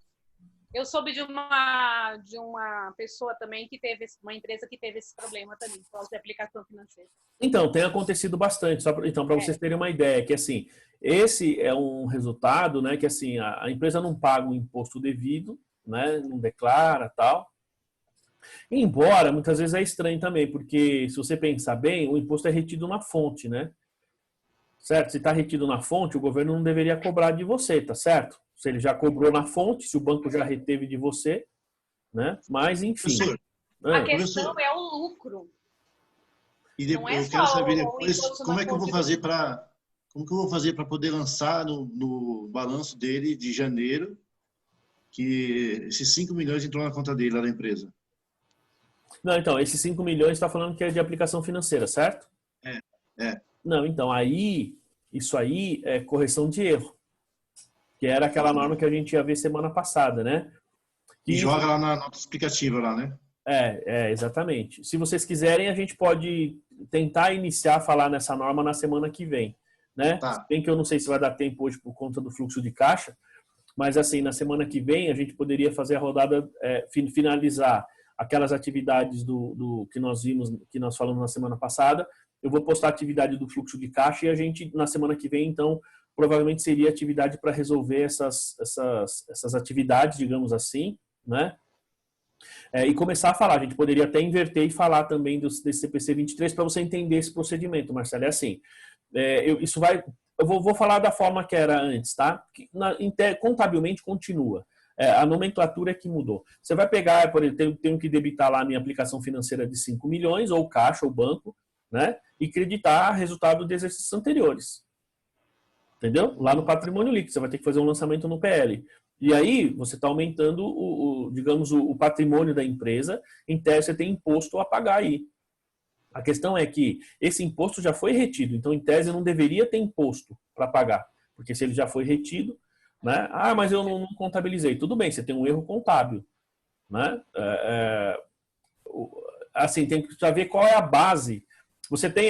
Eu soube de uma pessoa também que teve, uma empresa que teve esse problema também, por causa de aplicação financeira. Então, tem acontecido bastante. Então, para vocês terem uma ideia, que assim, esse é um resultado, né, que assim, a empresa não paga o imposto devido, né, não declara, tal. Embora, muitas vezes é estranho também, porque se você pensar bem, o imposto é retido na fonte, né? Certo? Se está retido na fonte, o governo não deveria cobrar de você, tá certo? Se ele já cobrou na fonte, se o banco já reteve de você, né? Mas, enfim. Professor, A questão é o lucro. E Não é eu só quero saber o depois imposto como na é que eu vou fonte fazer para poder lançar no balanço dele de janeiro que esses 5 milhões entrou na conta dele lá da empresa. Não, então, esses 5 milhões está falando que é de aplicação financeira, certo? É. Não, então, isso aí é correção de erro, que era aquela norma que a gente ia ver semana passada, né? E joga lá na nota explicativa lá, né? Exatamente. Se vocês quiserem, a gente pode tentar iniciar a falar nessa norma na semana que vem, né? Tá. Bem que eu não sei se vai dar tempo hoje por conta do fluxo de caixa, mas assim, na semana que vem a gente poderia fazer a rodada, finalizar aquelas atividades do que nós vimos, que nós falamos na semana passada. Eu vou postar a atividade do fluxo de caixa e a gente, na semana que vem, então, provavelmente seria atividade para resolver essas atividades, digamos assim, né? E começar a falar. A gente poderia até inverter e falar também desse CPC 23 para você entender esse procedimento, Marcelo. É assim, eu vou falar da forma que era antes, tá? Contabilmente continua. A nomenclatura é que mudou. Você vai pegar, por exemplo, tenho que debitar lá a minha aplicação financeira de 5 milhões, ou caixa, ou banco, né? E creditar resultado de exercícios anteriores. Entendeu? Lá no patrimônio líquido, você vai ter que fazer um lançamento no PL. E aí, você está aumentando, o patrimônio da empresa, em tese você tem imposto a pagar aí. A questão é que esse imposto já foi retido, então, em tese, não deveria ter imposto para pagar, porque se ele já foi retido, né? Ah, mas eu não contabilizei. Tudo bem, você tem um erro contábil, né? Assim, tem que saber qual é a base. Você tem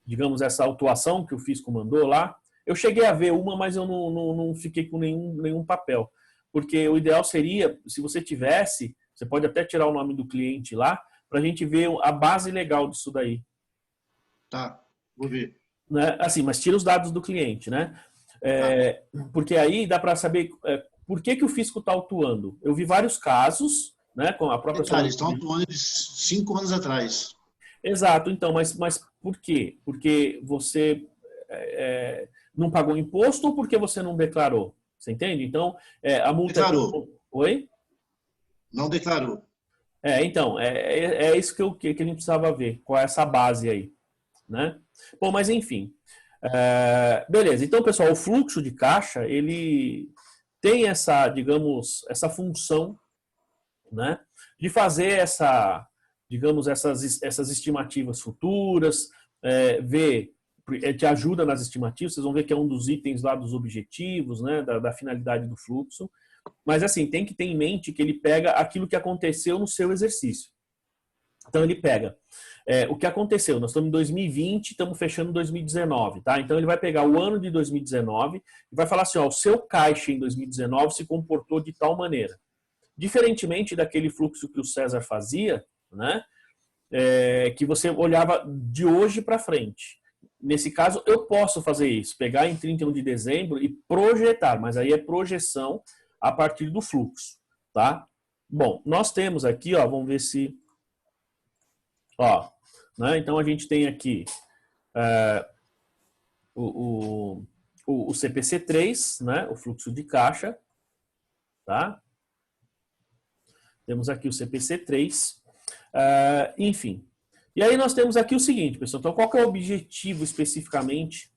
digamos, essa autuação que o fisco mandou lá. Eu cheguei a ver uma, mas eu não fiquei com nenhum papel. Porque o ideal seria, se você tivesse, você pode até tirar o nome do cliente lá, para a gente ver a base legal disso daí. Tá, vou ver. Né? Assim, mas tira os dados do cliente, né? Porque aí dá para saber por que o fisco está autuando. Eu vi vários casos, né, com a própria... Eles estão autuando de 5 anos atrás. Exato, então, mas por quê? Porque você não pagou imposto ou porque você não declarou? Você entende? Então, a multa... Declarou. Oi? Não declarou. Então, é isso que a gente precisava ver, qual é essa base aí, né? Bom, mas enfim. Beleza, então, pessoal, o fluxo de caixa, ele tem essa, digamos, essa função, né, de fazer digamos, essas estimativas futuras, te ajuda nas estimativas, vocês vão ver que é um dos itens lá dos objetivos, né, da finalidade do fluxo. Mas, assim, tem que ter em mente que ele pega aquilo que aconteceu no seu exercício. Então, ele pega o que aconteceu. Nós estamos em 2020, estamos fechando 2019, tá? Então, ele vai pegar o ano de 2019 e vai falar assim, ó, o seu caixa em 2019 se comportou de tal maneira. Diferentemente daquele fluxo que o César fazia, né, que você olhava de hoje para frente. Nesse caso, eu posso fazer isso, pegar em 31 de dezembro e projetar, mas aí é projeção a partir do fluxo, tá? Bom, nós temos aqui, ó, vamos ver se... Ó, né, então a gente tem aqui o CPC3, né, o fluxo de caixa, tá? Temos aqui o CPC3, enfim. E aí nós temos aqui o seguinte, pessoal, então qual que é o objetivo especificamente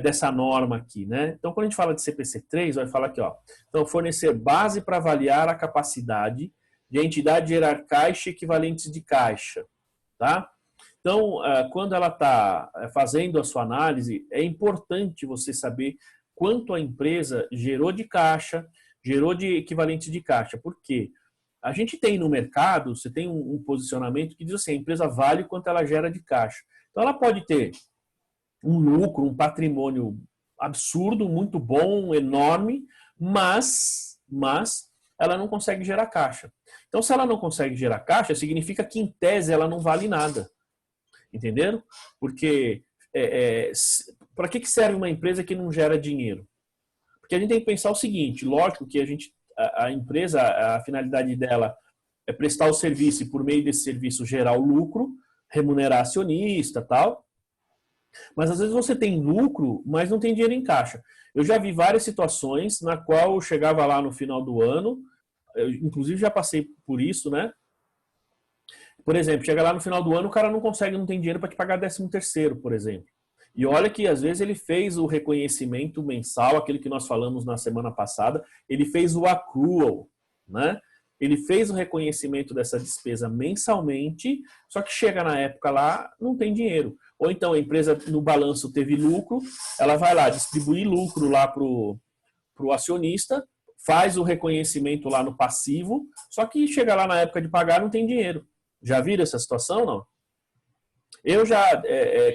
dessa norma aqui, né? Então quando a gente fala de CPC3, vai falar aqui, ó, então fornecer base para avaliar a capacidade de a entidade gerar caixa e equivalentes de caixa, tá? Então, quando ela está fazendo a sua análise, é importante você saber quanto a empresa gerou de caixa, gerou de equivalentes de caixa. Por quê? a gente tem no mercado, você tem um posicionamento que diz assim, a empresa vale quanto ela gera de caixa. Então ela pode ter um lucro, um patrimônio absurdo, muito bom, enorme, mas ela não consegue gerar caixa. Então, se ela não consegue gerar caixa, significa que, em tese, ela não vale nada. Entenderam? Porque para que serve uma empresa que não gera dinheiro? Porque a gente tem que pensar o seguinte, lógico que a empresa, a finalidade dela é prestar o serviço e, por meio desse serviço, gerar o lucro, remunerar acionista, tal. Mas às vezes você tem lucro, mas não tem dinheiro em caixa. Eu já vi várias situações na qual eu chegava lá no final do ano, eu, inclusive já passei por isso, né? Por exemplo, chega lá no final do ano, o cara não tem dinheiro para te pagar 13º, por exemplo. E olha que às vezes ele fez o reconhecimento mensal, aquele que nós falamos na semana passada, ele fez o accrual, né? Ele fez o reconhecimento dessa despesa mensalmente, só que chega na época lá, não tem dinheiro. Ou então a empresa no balanço teve lucro, ela vai lá distribuir lucro lá para o acionista, faz o reconhecimento lá no passivo, só que chega lá na época de pagar, não tem dinheiro. Já viram essa situação, não? Eu já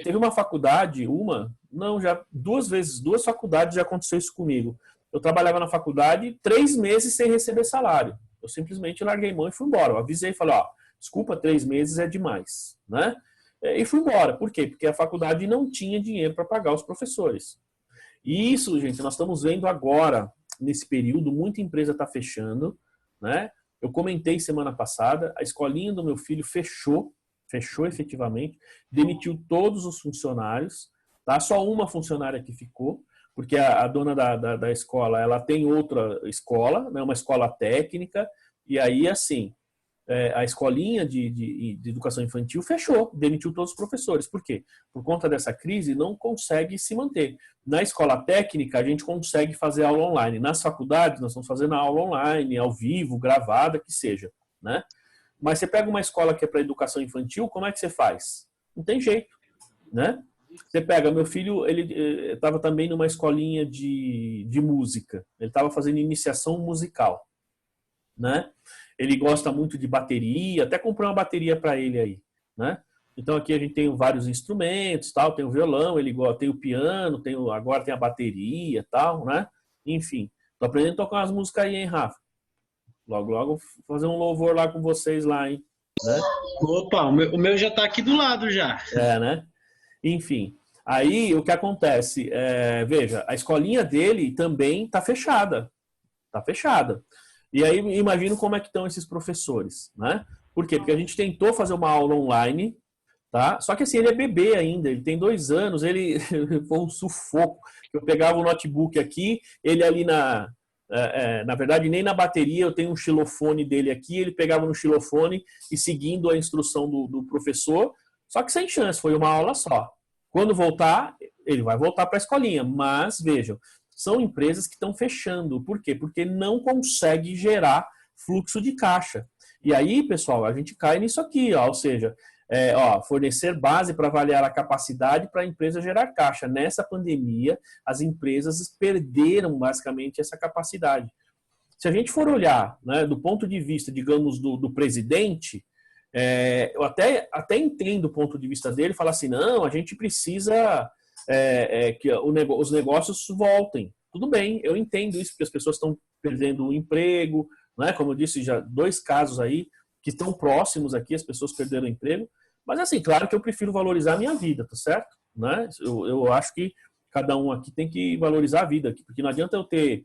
teve uma faculdade, já 2 vezes, 2 faculdades já aconteceu isso comigo. Eu trabalhava na faculdade 3 meses sem receber salário. Eu simplesmente larguei mão e fui embora. Eu avisei e falei, desculpa, 3 meses é demais, né? E fui embora. Por quê? Porque a faculdade não tinha dinheiro para pagar os professores. E isso, gente, nós estamos vendo agora, nesse período, muita empresa está fechando, né? Eu comentei semana passada, a escolinha do meu filho fechou efetivamente, demitiu todos os funcionários, tá? Só uma funcionária que ficou, porque a dona da escola, ela tem outra escola, né? Uma escola técnica, e aí, assim, a escolinha de educação infantil fechou, demitiu todos os professores. Por quê? Por conta dessa crise, não consegue se manter. Na escola técnica, a gente consegue fazer aula online. Nas faculdades, nós estamos fazendo aula online, ao vivo, gravada, que seja, né? Mas você pega uma escola que é para educação infantil, como é que você faz? Não tem jeito, né? Você pega, meu filho, ele estava também numa escolinha de música. Ele estava fazendo iniciação musical, né? Ele gosta muito de bateria, até comprei uma bateria para ele aí, né? Então aqui a gente tem vários instrumentos, tal, tem o violão, ele tem o piano, agora tem a bateria, tal, né? Enfim, tô aprendendo a tocar umas músicas aí, hein, Rafa? Logo, logo vou fazer um louvor lá com vocês lá, hein? Né? Opa, o meu já tá aqui do lado já. Né? Enfim, aí o que acontece? Veja, a escolinha dele também tá fechada. Tá fechada. E aí, imagino como é que estão esses professores, né? Por quê? Porque a gente tentou fazer uma aula online, tá? Só que assim, ele é bebê ainda, ele tem 2 anos, ele foi um sufoco. Eu pegava o notebook aqui, ele ali na verdade, nem na bateria, eu tenho um xilofone dele aqui, ele pegava no xilofone e seguindo a instrução do professor, só que sem chance, foi uma aula só. Quando voltar, ele vai voltar para a escolinha, mas vejam, são empresas que estão fechando. Por quê? Porque não consegue gerar fluxo de caixa. E aí, pessoal, a gente cai nisso aqui, ou seja, fornecer base para avaliar a capacidade para a empresa gerar caixa. Nessa pandemia, as empresas perderam basicamente essa capacidade. Se a gente for olhar, né, do ponto de vista, digamos, do presidente, eu até entendo o ponto de vista dele, falar assim, não, a gente precisa que os negócios voltem. Tudo bem, eu entendo isso, porque as pessoas estão perdendo o emprego, né? Como eu disse, já 2 casos aí que estão próximos aqui, as pessoas perderam o emprego. Mas assim, claro que eu prefiro valorizar a minha vida, tá certo? Né? Eu acho que cada um aqui tem que valorizar a vida, porque não adianta eu ter,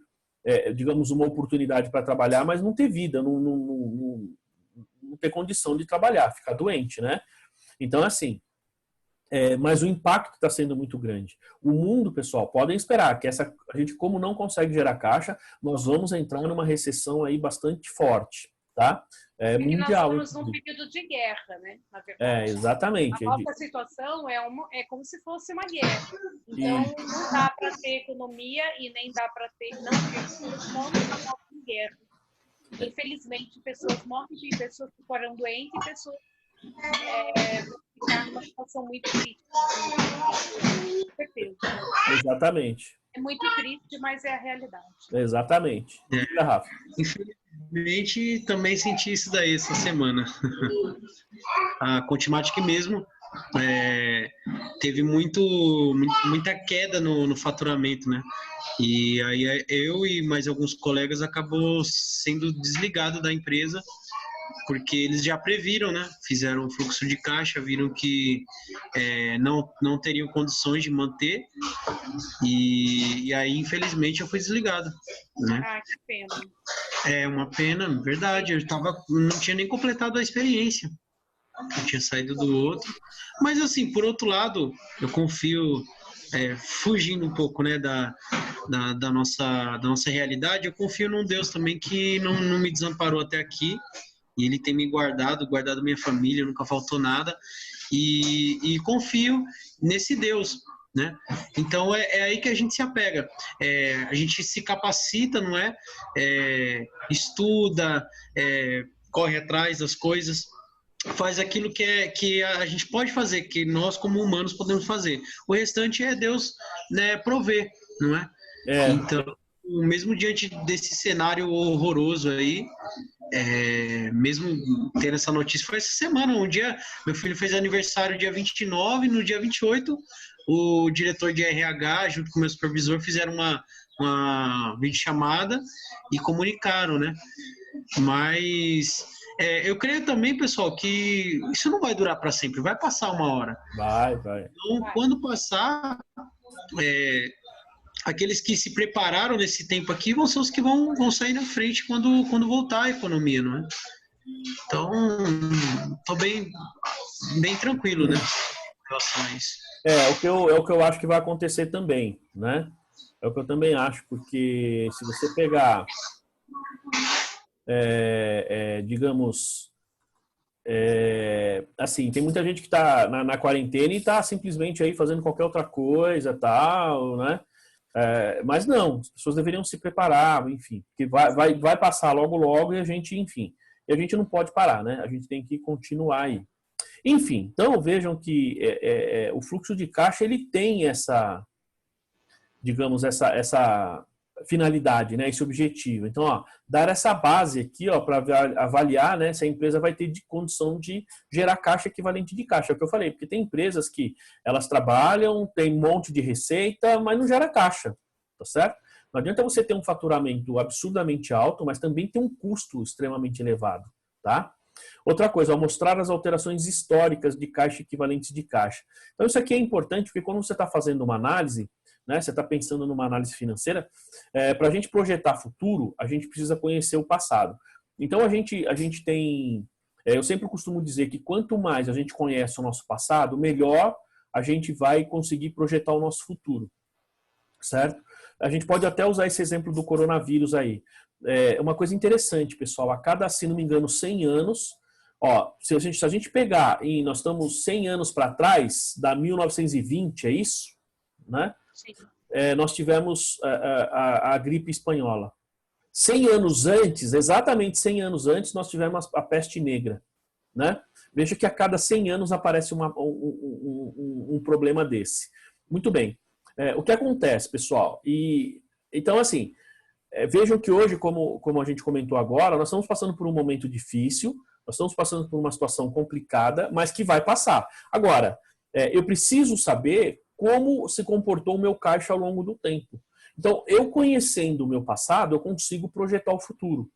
digamos, uma oportunidade para trabalhar, mas não ter vida, não ter condição de trabalhar, ficar doente, né? Então, assim, mas o impacto está sendo muito grande. O mundo, pessoal, podem esperar que a gente, como não consegue gerar caixa, nós vamos entrar numa recessão aí bastante forte, tá? Mundial. Nós estamos num período de guerra, né? Na verdade. Exatamente. A nossa situação é como se fosse uma guerra. Então, não dá para ter economia e nem dá para ter não guerra. Infelizmente, pessoas morrem, pessoas ficaram doentes e pessoas ficaram numa situação muito crítica. Com certeza. Exatamente. É muito triste, mas é a realidade. Exatamente. Diga, Rafa. Infelizmente, também senti isso daí essa semana. A Contimatic mesmo teve muita queda no faturamento, né? E aí eu e mais alguns colegas acabou sendo desligado da empresa, porque eles já previram, né? Fizeram o fluxo de caixa, viram que não teriam condições de manter, e aí, infelizmente, eu fui desligado, né? Ah, que pena. É uma pena, verdade. Não tinha nem completado a experiência. Eu tinha saído do outro. Mas, assim, por outro lado, eu confio, fugindo um pouco, né, da nossa realidade, eu confio num Deus também que não me desamparou até aqui. E Ele tem me guardado minha família, nunca faltou nada. E confio nesse Deus, né? Então é aí que a gente se apega, a gente se capacita, não é? Estuda, corre atrás das coisas, faz aquilo que a gente pode fazer, que nós como humanos podemos fazer. O restante é Deus, né, prover, não é? Então, mesmo diante desse cenário horroroso aí, mesmo tendo essa notícia, foi essa semana, um dia, meu filho fez aniversário dia 29, no dia 28, o diretor de RH, junto com o meu supervisor, fizeram uma videochamada e comunicaram, né? Mas eu creio também, pessoal, que isso não vai durar para sempre, vai passar uma hora. Vai. Então, quando passar, aqueles que se prepararam nesse tempo aqui vão ser os que vão sair na frente quando voltar a economia, não é? Então, tô bem tranquilo, né? Em relação a isso. O que eu acho que vai acontecer também, né? É o que eu também acho, porque se você pegar, digamos, assim, tem muita gente que está na quarentena e está simplesmente aí fazendo qualquer outra coisa, tal, né? Mas não, as pessoas deveriam se preparar, enfim, que vai passar logo e a gente, enfim, e a gente não pode parar, né? A gente tem que continuar aí. Enfim, então vejam que o fluxo de caixa ele tem essa, digamos, essa finalidade, né? Esse objetivo. Então, ó, dar essa base aqui, ó, para avaliar, né, se a empresa vai ter condição de gerar caixa equivalente de caixa. É o que eu falei, porque tem empresas que elas trabalham, tem um monte de receita, mas não gera caixa, tá certo? Não adianta você ter um faturamento absurdamente alto, mas também ter um custo extremamente elevado, tá? Outra coisa, ao mostrar as alterações históricas de caixa equivalentes de caixa. Então, isso aqui é importante, porque quando você está fazendo uma análise, né, você está pensando numa análise financeira, para a gente projetar futuro, a gente precisa conhecer o passado. Então, a gente tem... eu sempre costumo dizer que quanto mais a gente conhece o nosso passado, melhor a gente vai conseguir projetar o nosso futuro, certo? A gente pode até usar esse exemplo do coronavírus aí. Uma coisa interessante, pessoal, a cada, se não me engano, 100 anos, ó, se a gente pegar, e nós estamos 100 anos para trás, da 1920, é isso? Né? Sim. Nós tivemos a gripe espanhola. 100 anos antes, exatamente 100 anos antes, nós tivemos a peste negra. Né? Veja que a cada 100 anos aparece um problema desse. Muito bem. O que acontece, pessoal? Então, assim, vejam que hoje, como a gente comentou agora, nós estamos passando por um momento difícil, nós estamos passando por uma situação complicada, mas que vai passar. Agora, eu preciso saber como se comportou o meu caixa ao longo do tempo. Então, eu conhecendo o meu passado, eu consigo projetar o futuro.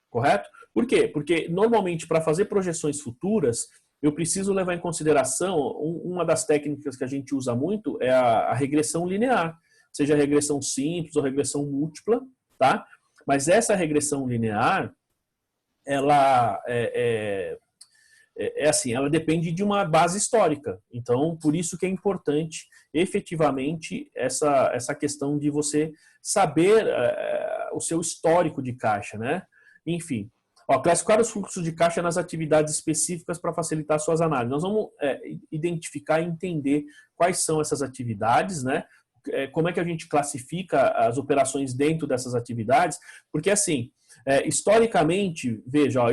Correto? Por quê? Porque, normalmente, para fazer projeções futuras, eu preciso levar em consideração, uma das técnicas que a gente usa muito é a regressão linear, seja regressão simples ou regressão múltipla, tá? Mas essa regressão linear, ela assim, ela depende de uma base histórica. Então, por isso que é importante, efetivamente, essa questão de você saber o seu histórico de caixa, né? Enfim, ó, classificar os fluxos de caixa nas atividades específicas para facilitar suas análises. Nós vamos identificar e entender quais são essas atividades, né? Como é que a gente classifica as operações dentro dessas atividades, porque assim, historicamente, veja, ó,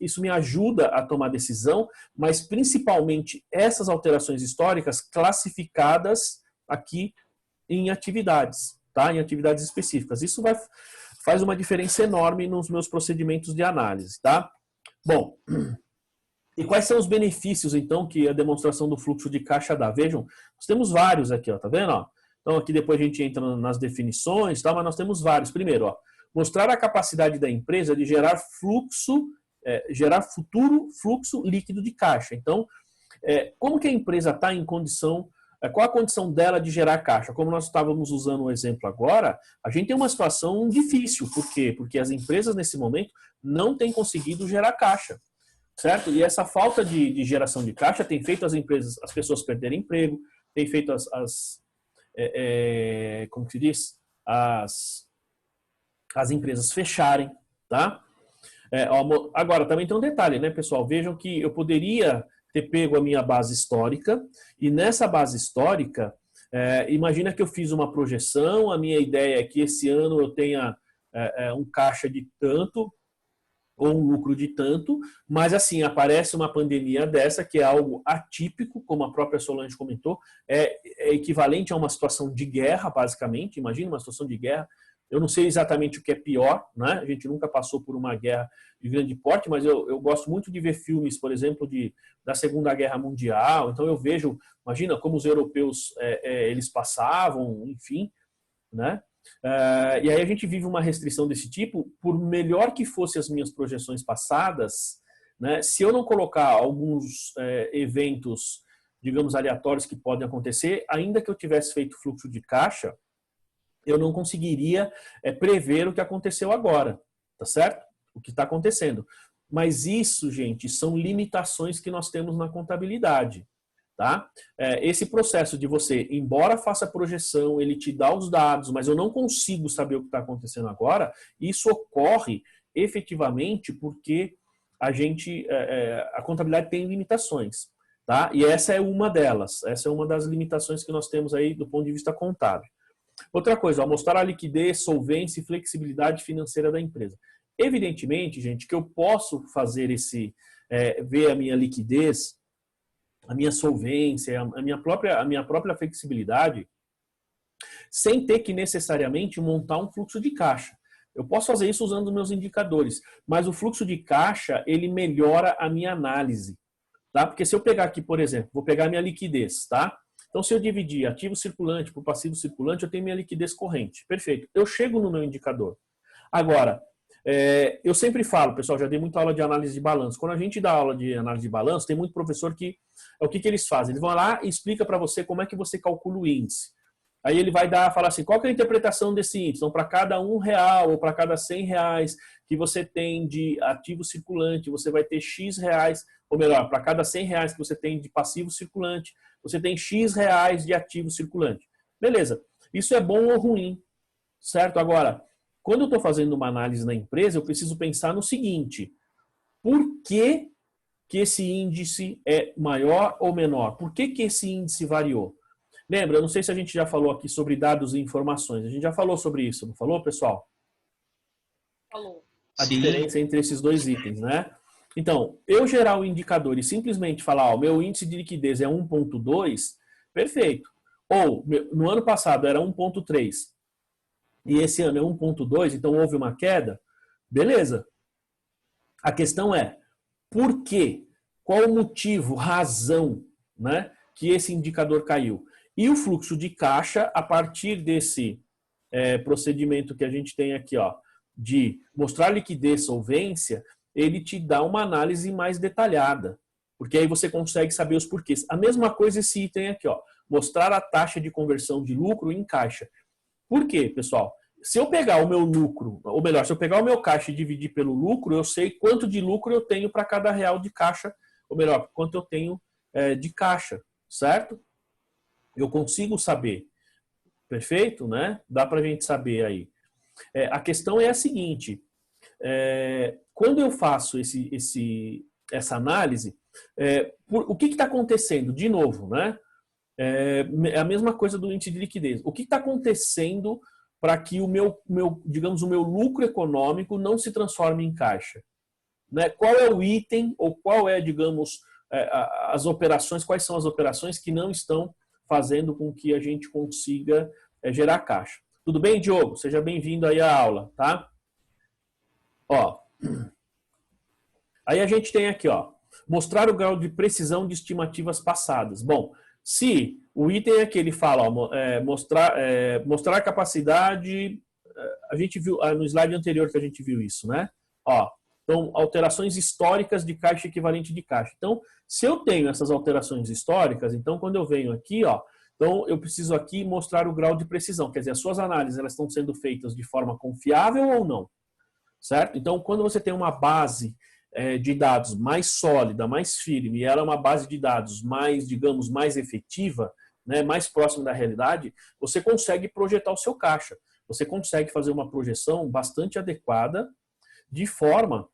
isso me ajuda a tomar decisão, mas principalmente essas alterações históricas classificadas aqui em atividades, tá? Em atividades específicas. Isso vai faz uma diferença enorme nos meus procedimentos de análise, tá? Bom, e quais são os benefícios, então, que a demonstração do fluxo de caixa dá? Vejam, nós temos vários aqui, ó, tá vendo? Ó? Então, aqui depois a gente entra nas definições, tá? Mas nós temos vários. Primeiro, ó, mostrar a capacidade da empresa de gerar fluxo, gerar futuro fluxo líquido de caixa. Então, como que a empresa está em condição, qual a condição dela de gerar caixa? Como nós estávamos usando o exemplo agora, a gente tem uma situação difícil. Por quê? Porque as empresas, nesse momento, não têm conseguido gerar caixa. Certo? E essa falta de geração de caixa tem feito as pessoas perderem emprego, tem feito como se diz? As empresas fecharem, tá? Agora, também tem um detalhe, né, pessoal? Vejam que eu poderia ter pego a minha base histórica e nessa base histórica, imagina que eu fiz uma projeção, a minha ideia é que esse ano eu tenha um caixa de tanto, ou um lucro de tanto, mas assim, aparece uma pandemia dessa, que é algo atípico, como a própria Solange comentou, é equivalente a uma situação de guerra, basicamente. Imagina uma situação de guerra. Eu não sei exatamente o que é pior, né? A gente nunca passou por uma guerra de grande porte, mas eu gosto muito de ver filmes, por exemplo, da Segunda Guerra Mundial. Então eu vejo, imagina como os europeus eles passavam, enfim, né? E aí a gente vive uma restrição desse tipo, por melhor que fossem as minhas projeções passadas, né, se eu não colocar alguns eventos, digamos, aleatórios que podem acontecer, ainda que eu tivesse feito fluxo de caixa, eu não conseguiria prever o que aconteceu agora, tá certo? O que está acontecendo. Mas isso, gente, são limitações que nós temos na contabilidade. Tá? Esse processo de você, embora faça a projeção, ele te dá os dados, mas eu não consigo saber o que está acontecendo agora, isso ocorre efetivamente porque a contabilidade tem limitações. Tá? E essa é uma delas, essa é uma das limitações que nós temos aí do ponto de vista contábil. Outra coisa, mostrar a liquidez, solvência e flexibilidade financeira da empresa. Evidentemente, gente, que eu posso fazer ver a minha liquidez, a minha solvência, a minha própria flexibilidade, sem ter que necessariamente montar um fluxo de caixa. Eu posso fazer isso usando os meus indicadores, mas o fluxo de caixa, ele melhora a minha análise, tá? Porque se eu pegar aqui, por exemplo, vou pegar a minha liquidez, tá? Então, se eu dividir ativo circulante por passivo circulante, eu tenho minha liquidez corrente. Perfeito. Eu chego no meu indicador. Agora, eu sempre falo, pessoal, já dei muita aula de análise de balanço. Quando a gente dá aula de análise de balanço, tem muito professor que, o que eles fazem? Eles vão lá e explica para você como é que você calcula o índice. Aí ele vai falar assim, qual que é a interpretação desse índice? Então, para cada R$1 ou para cada R$100 que você tem de ativo circulante, você vai ter X reais, ou melhor, para cada R$100 que você tem de passivo circulante, você tem X reais de ativo circulante. Beleza. Isso é bom ou ruim, certo? Agora, quando eu estou fazendo uma análise na empresa, eu preciso pensar no seguinte: por que esse índice é maior ou menor? Por que esse índice variou? Lembra, eu não sei se a gente já falou aqui sobre dados e informações. A gente já falou sobre isso, não falou, pessoal? Falou. A diferença entre esses dois itens, né? Então, eu gerar o indicador e simplesmente falar, ó, meu índice de liquidez é 1,2, perfeito. Ou, no ano passado era 1,3 e esse ano é 1,2, então houve uma queda, beleza. A questão é, por quê? Qual o motivo, razão, né, que esse indicador caiu? E o fluxo de caixa, a partir desse procedimento que a gente tem aqui, ó, de mostrar liquidez, solvência, ele te dá uma análise mais detalhada, porque aí você consegue saber os porquês. A mesma coisa esse item aqui, ó, mostrar a taxa de conversão de lucro em caixa. Por quê, pessoal? Se eu pegar o meu lucro, ou melhor, se eu pegar o meu caixa e dividir pelo lucro, eu sei quanto de lucro eu tenho para cada real de caixa, ou melhor, quanto eu tenho de caixa, certo? Eu consigo saber. Perfeito, né? Dá para a gente saber aí. A questão é a seguinte, quando eu faço essa análise, o que está acontecendo? De novo, né? É a mesma coisa do índice de liquidez. O que está acontecendo para que digamos, o meu lucro econômico não se transforme em caixa? Né? Qual é o item, ou qual é, digamos, as operações, quais são as operações que não estão fazendo com que a gente consiga gerar caixa? Tudo bem, Diogo? Seja bem-vindo aí à aula, tá? Ó, aí a gente tem aqui, ó, mostrar o grau de precisão de estimativas passadas. Bom, se o item aqui ele fala, ó, mostrar a capacidade, a gente viu no slide anterior que a gente viu isso, né? Ó, então, alterações históricas de caixa equivalente de caixa. Então, se eu tenho essas alterações históricas, então quando eu venho aqui, ó, então eu preciso aqui mostrar o grau de precisão, quer dizer, as suas análises elas estão sendo feitas de forma confiável ou não, certo? Então, quando você tem uma base de dados mais sólida, mais firme, e ela é uma base de dados mais, digamos, mais efetiva, né, mais próxima da realidade, você consegue projetar o seu caixa. Você consegue fazer uma projeção bastante adequada, de forma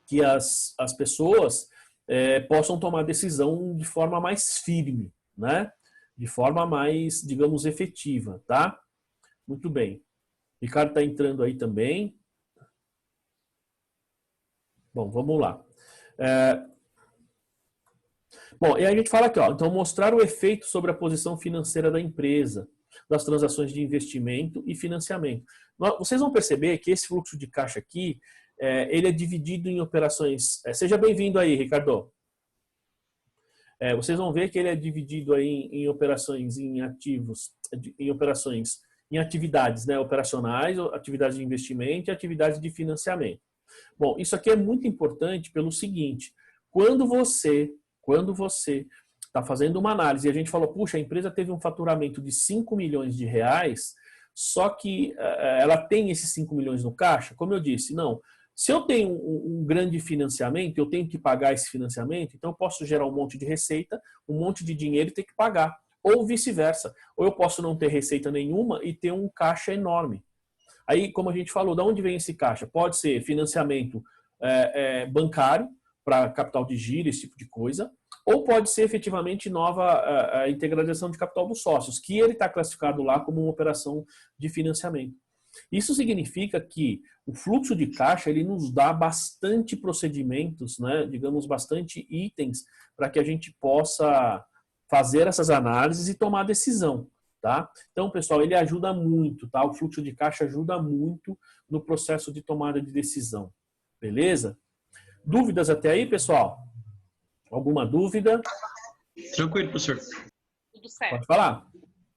que as pessoas possam tomar decisão de forma mais firme, né? De forma mais, digamos, efetiva, tá? Muito bem. O Ricardo está entrando aí também. Bom, vamos lá. Bom, e aí a gente fala aqui, ó, então mostrar o efeito sobre a posição financeira da empresa, das transações de investimento e financiamento. Vocês vão perceber que esse fluxo de caixa aqui, ele é dividido em operações... seja bem-vindo aí, Ricardo. Vocês vão ver que ele é dividido aí em operações, em ativos, em operações, em atividades, né, operacionais, atividades de investimento e atividades de financiamento. Bom, isso aqui é muito importante pelo seguinte, quando você está fazendo uma análise e a gente falou, puxa, a empresa teve um faturamento de 5 milhões de reais, só que ela tem esses 5 milhões no caixa, como eu disse, não. Se eu tenho um grande financiamento, eu tenho que pagar esse financiamento, então eu posso gerar um monte de receita, um monte de dinheiro e ter que pagar. Ou vice-versa. Ou eu posso não ter receita nenhuma e ter um caixa enorme. Aí, como a gente falou, de onde vem esse caixa? Pode ser financiamento bancário, para capital de giro, esse tipo de coisa, ou pode ser efetivamente nova integralização de capital dos sócios, que ele está classificado lá como uma operação de financiamento. Isso significa que o fluxo de caixa ele nos dá bastante procedimentos, né, digamos, bastante itens para que a gente possa fazer essas análises e tomar decisão. Tá? Então, pessoal, ele ajuda muito, tá? O fluxo de caixa ajuda muito no processo de tomada de decisão. Beleza? Dúvidas até aí, pessoal? Alguma dúvida? Tranquilo, professor. Tudo certo. Pode falar?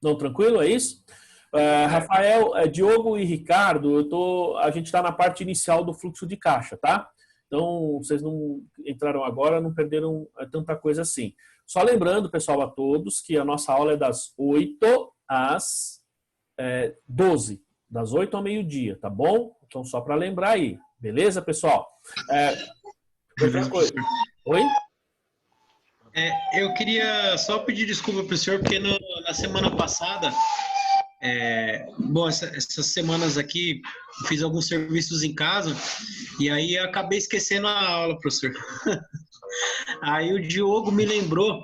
Não, tranquilo? É isso? Rafael, Diogo e Ricardo, a gente está na parte inicial do fluxo de caixa, tá? Então, vocês não entraram agora, não perderam tanta coisa assim. Só lembrando, pessoal, a todos, que a nossa aula é das 8 às 12. Das 8 ao meio-dia, tá bom? Então, só para lembrar aí. Beleza, pessoal? Outra coisa. Oi? Eu queria só pedir desculpa para o senhor, porque na semana passada, essas semanas aqui, fiz alguns serviços em casa e aí acabei esquecendo a aula, professor. Aí o Diogo me lembrou,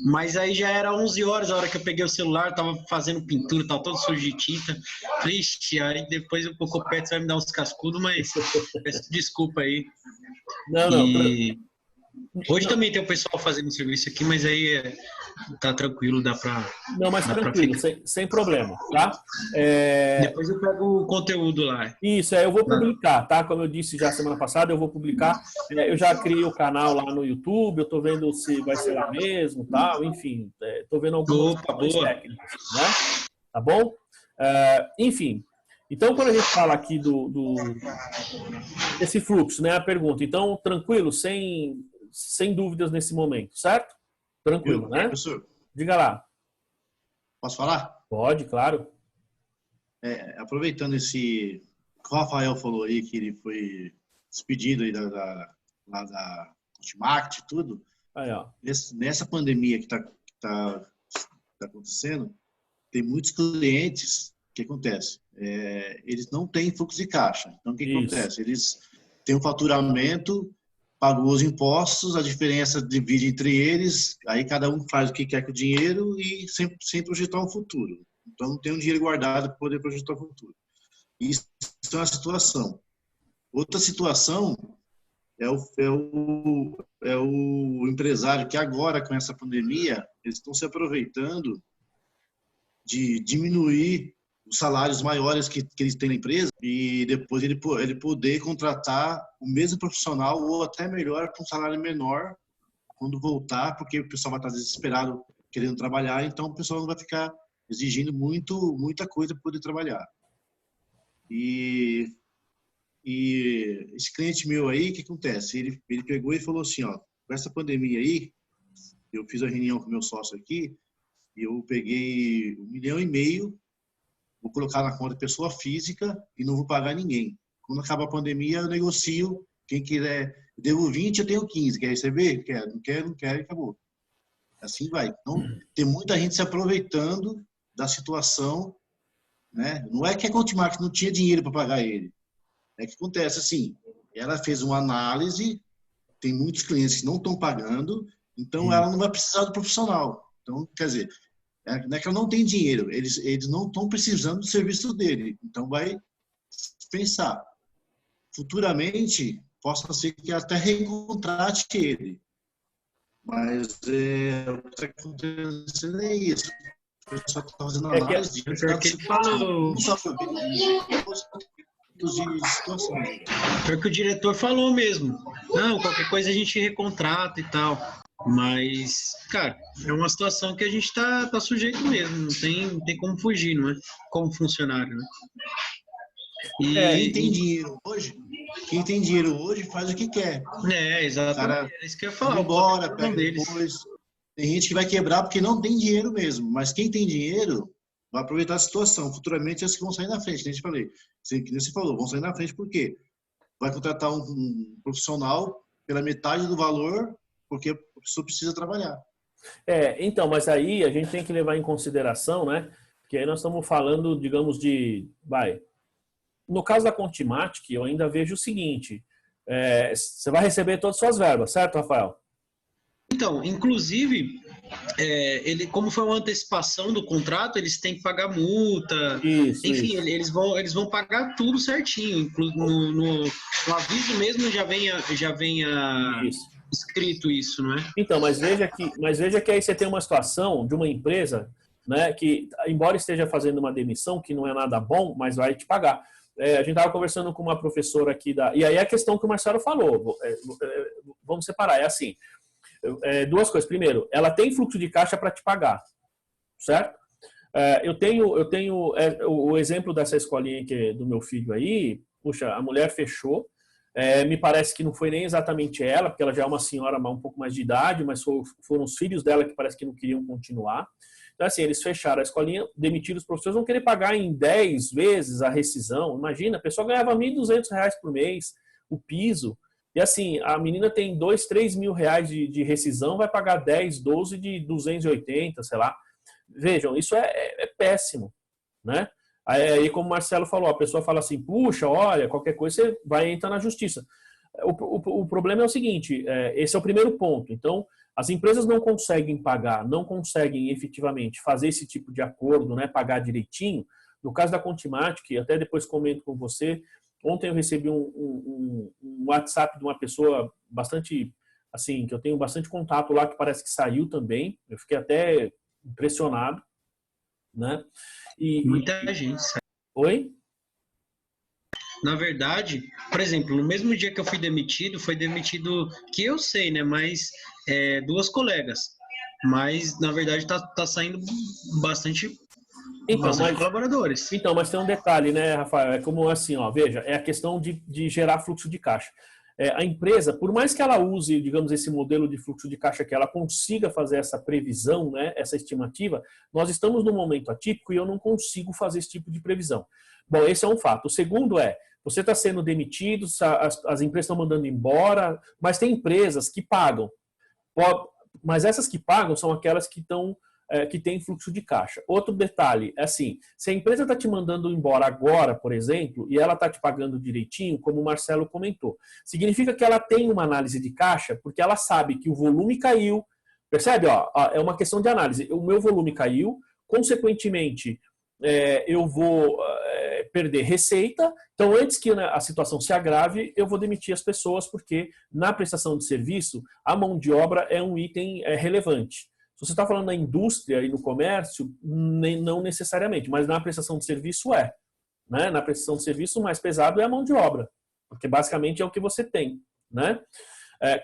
mas aí já era 11 horas a hora que eu peguei o celular, tava fazendo pintura, tava todo sujo de tinta. Triste, aí depois um pouco perto você vai me dar uns cascudos, mas peço desculpa aí. Não. Hoje também tem o pessoal fazendo serviço aqui, mas aí tá tranquilo, dá pra... Não, mas tranquilo, sem problema, tá? Depois eu pego o conteúdo lá. Isso, eu vou publicar, tá? Como eu disse já semana passada, eu vou publicar. Eu já criei o canal lá no YouTube, eu tô vendo se vai ser lá mesmo, tal, enfim. Tô vendo algumas questões técnicas, né? Tá bom? Enfim, então quando a gente fala aqui desse fluxo, né? A pergunta, então, tranquilo, sem dúvidas nesse momento, certo? Tranquilo, né? Professor, Diga lá. posso falar? Pode, claro. Aproveitando esse que o Rafael falou aí, que ele foi despedido aí lá da Ultimact e tudo, Aí, ó. nessa pandemia que tá acontecendo, tem muitos clientes, o que acontece? Eles não têm fluxo de caixa. Então, o que acontece? Eles têm um faturamento, pagou os impostos, a diferença divide entre eles, aí cada um faz o que quer com o dinheiro e sem projetar um futuro. Então, não tem um dinheiro guardado para poder projetar o futuro. Isso é uma situação. Outra situação é o empresário que agora, com essa pandemia, eles estão se aproveitando de diminuir os salários maiores que eles têm na empresa e depois ele poder contratar o mesmo profissional ou até melhor com um salário menor quando voltar, porque o pessoal vai estar desesperado querendo trabalhar, então o pessoal não vai ficar exigindo muita coisa para poder trabalhar. E esse cliente meu aí, o que acontece? Ele pegou e falou assim, ó, com essa pandemia aí, eu fiz a reunião com o meu sócio aqui, e eu peguei 1,5 milhão, vou colocar na conta de pessoa física e não vou pagar ninguém. Quando acaba a pandemia, eu negocio, quem quiser, eu devo 20, eu tenho 15, quer receber? Quer, não quer, não quer, e acabou. Assim vai. Então, tem muita gente se aproveitando da situação, né? Não é que a Contimax não tinha dinheiro para pagar ele. É que acontece assim, ela fez uma análise, tem muitos clientes que não estão pagando, então ela não vai precisar do profissional. Então, quer dizer, não é que ela não tem dinheiro, eles não estão precisando do serviço dele. Então, vai pensar. Futuramente, possa ser que até recontrate ele. Mas o que está acontecendo é isso. O pessoal está fazendo análise de situação. Foi o que o diretor falou mesmo. Não, qualquer coisa a gente recontrata e tal. Mas, cara, é uma situação que a gente tá sujeito mesmo. Não tem como fugir, não é? Como funcionário, né? Quem tem dinheiro hoje faz o que quer. Exatamente. É isso que eu ia falar. Vai embora, pega depois. Tem gente que vai quebrar porque não tem dinheiro mesmo. Mas quem tem dinheiro vai aproveitar a situação. Futuramente, eles vão sair na frente. Que você falou, vão sair na frente por quê? Vai contratar um profissional pela metade do valor porque a pessoa precisa trabalhar. Então, mas aí a gente tem que levar em consideração, né? Que aí nós estamos falando, digamos, no caso da Contimatic, eu ainda vejo o seguinte, você vai receber todas as suas verbas, certo, Rafael? Então, inclusive, como foi uma antecipação do contrato, eles têm que pagar multa. Enfim, eles vão pagar tudo certinho. No aviso mesmo já venha escrito isso, não é? Então, mas veja que aí você tem uma situação de uma empresa, né, que, embora esteja fazendo uma demissão, que não é nada bom, mas vai te pagar. A gente estava conversando com uma professora aqui e aí a questão que o Marcelo falou, vamos separar, é assim, duas coisas. Primeiro, ela tem fluxo de caixa para te pagar, certo? Eu tenho o exemplo dessa escolinha do meu filho aí. Puxa, a mulher fechou. Me parece que não foi nem exatamente ela, porque ela já é uma senhora um pouco mais de idade, mas foram os filhos dela que parece que não queriam continuar. Então, assim, eles fecharam a escolinha, demitiram os professores, vão querer pagar em 10 vezes a rescisão. Imagina, a pessoa ganhava R$ 1.200 por mês, o piso. E assim, a menina tem 2, 3 mil reais de rescisão, vai pagar 10, 12 de 280, sei lá. Vejam, isso é péssimo, né? Aí, como o Marcelo falou, a pessoa fala assim, puxa, olha, qualquer coisa você vai entrar na justiça. O problema é o seguinte, esse é o primeiro ponto. Então, as empresas não conseguem pagar, não conseguem efetivamente fazer esse tipo de acordo, né, pagar direitinho. No caso da Contimatic, até depois comento com você, ontem eu recebi um WhatsApp de uma pessoa bastante, assim, que eu tenho bastante contato lá, que parece que saiu também. Eu fiquei até impressionado, né? Muita gente. Oi? Na verdade, por exemplo, no mesmo dia que eu fui demitido, que eu sei, né? Mas 2 colegas. Mas, na verdade, tá saindo bastante colaboradores. Então, mas tem um detalhe, né, Rafael? É como assim, ó, veja, é a questão de gerar fluxo de caixa. A empresa, por mais que ela use, digamos, esse modelo de fluxo de caixa, que ela consiga fazer essa previsão, né, essa estimativa, nós estamos num momento atípico e eu não consigo fazer esse tipo de previsão. Bom, esse é um fato. O segundo você está sendo demitido, as empresas estão mandando embora, mas tem empresas que pagam. Mas essas que pagam são aquelas que têm fluxo de caixa. Outro detalhe, assim, se a empresa está te mandando embora agora, por exemplo, e ela está te pagando direitinho, como o Marcelo comentou, significa que ela tem uma análise de caixa, porque ela sabe que o volume caiu, percebe? É uma questão de análise. O meu volume caiu, consequentemente, eu vou perder receita, então antes que a situação se agrave, eu vou demitir as pessoas, porque na prestação de serviço, a mão de obra é um item relevante. Se você está falando na indústria e no comércio, não necessariamente, mas na prestação de serviço é. Né? Na prestação de serviço, o mais pesado é a mão de obra, porque basicamente é o que você tem. Né?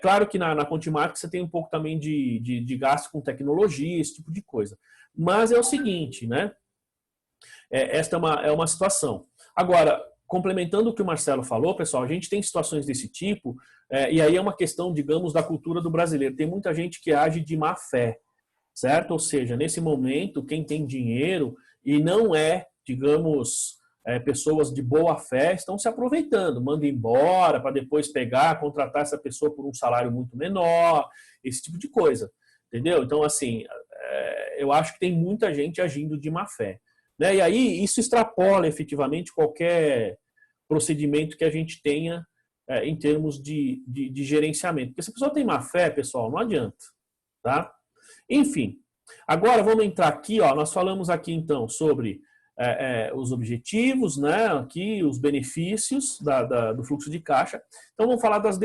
Claro que na Contimark você tem um pouco também de gasto com tecnologia, esse tipo de coisa. Mas é o seguinte, né? Esta é uma situação. Agora, complementando o que o Marcelo falou, pessoal, a gente tem situações desse tipo, e aí é uma questão, digamos, da cultura do brasileiro. Tem muita gente que age de má fé, certo? Ou seja, nesse momento, quem tem dinheiro e não digamos, pessoas de boa fé estão se aproveitando, manda embora para depois pegar, contratar essa pessoa por um salário muito menor, esse tipo de coisa, entendeu? Então, assim, eu acho que tem muita gente agindo de má fé. Né? E aí isso extrapola efetivamente qualquer procedimento que a gente tenha em termos de gerenciamento. Porque se a pessoa tem má fé, pessoal, não adianta. Tá? Enfim, agora vamos entrar aqui, ó, nós falamos aqui então sobre os objetivos, né, aqui, os benefícios do fluxo de caixa. Então vamos falar das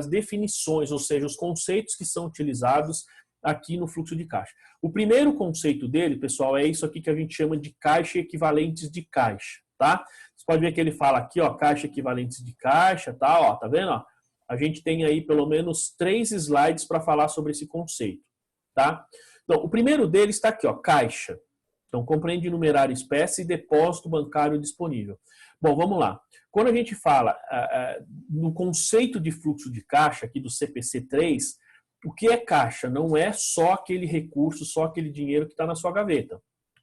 definições, ou seja, os conceitos que são utilizados aqui no fluxo de caixa. O primeiro conceito dele, pessoal, é isso aqui que a gente chama de caixa e equivalentes de caixa, tá? Você pode ver que ele fala aqui, ó, caixa equivalentes de caixa, tá? Ó, tá vendo? Ó? A gente tem aí pelo menos 3 slides para falar sobre esse conceito, tá? Então, o primeiro dele está aqui, ó, caixa. Então, compreende numerário espécie e depósito bancário disponível. Bom, vamos lá. Quando a gente fala no conceito de fluxo de caixa aqui do CPC3, o que é caixa? Não é só aquele recurso, só aquele dinheiro que está na sua gaveta,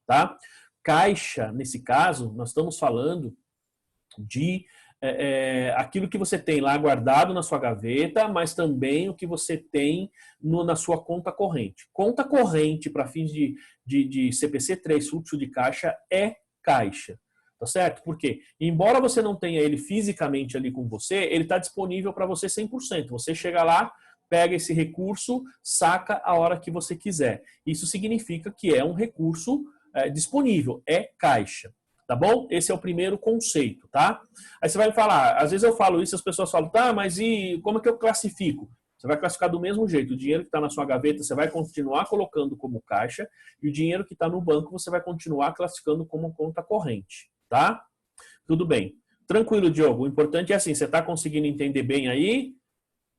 tá? Caixa, nesse caso, nós estamos falando de aquilo que você tem lá guardado na sua gaveta, mas também o que você tem na sua conta corrente. Conta corrente para fins de CPC3, fluxo de caixa, é caixa. Tá certo? Porque, embora você não tenha ele fisicamente ali com você, ele está disponível para você 100%. Você chega lá, pega esse recurso, saca a hora que você quiser. Isso significa que é um recurso disponível, é caixa. Tá bom? Esse é o primeiro conceito, tá? Aí você vai me falar, às vezes eu falo isso, as pessoas falam, tá, mas e como é que eu classifico? Você vai classificar do mesmo jeito. O dinheiro que está na sua gaveta, você vai continuar colocando como caixa, e o dinheiro que está no banco, você vai continuar classificando como conta corrente, tá? Tudo bem. Tranquilo, Diogo. O importante é assim, você está conseguindo entender bem aí?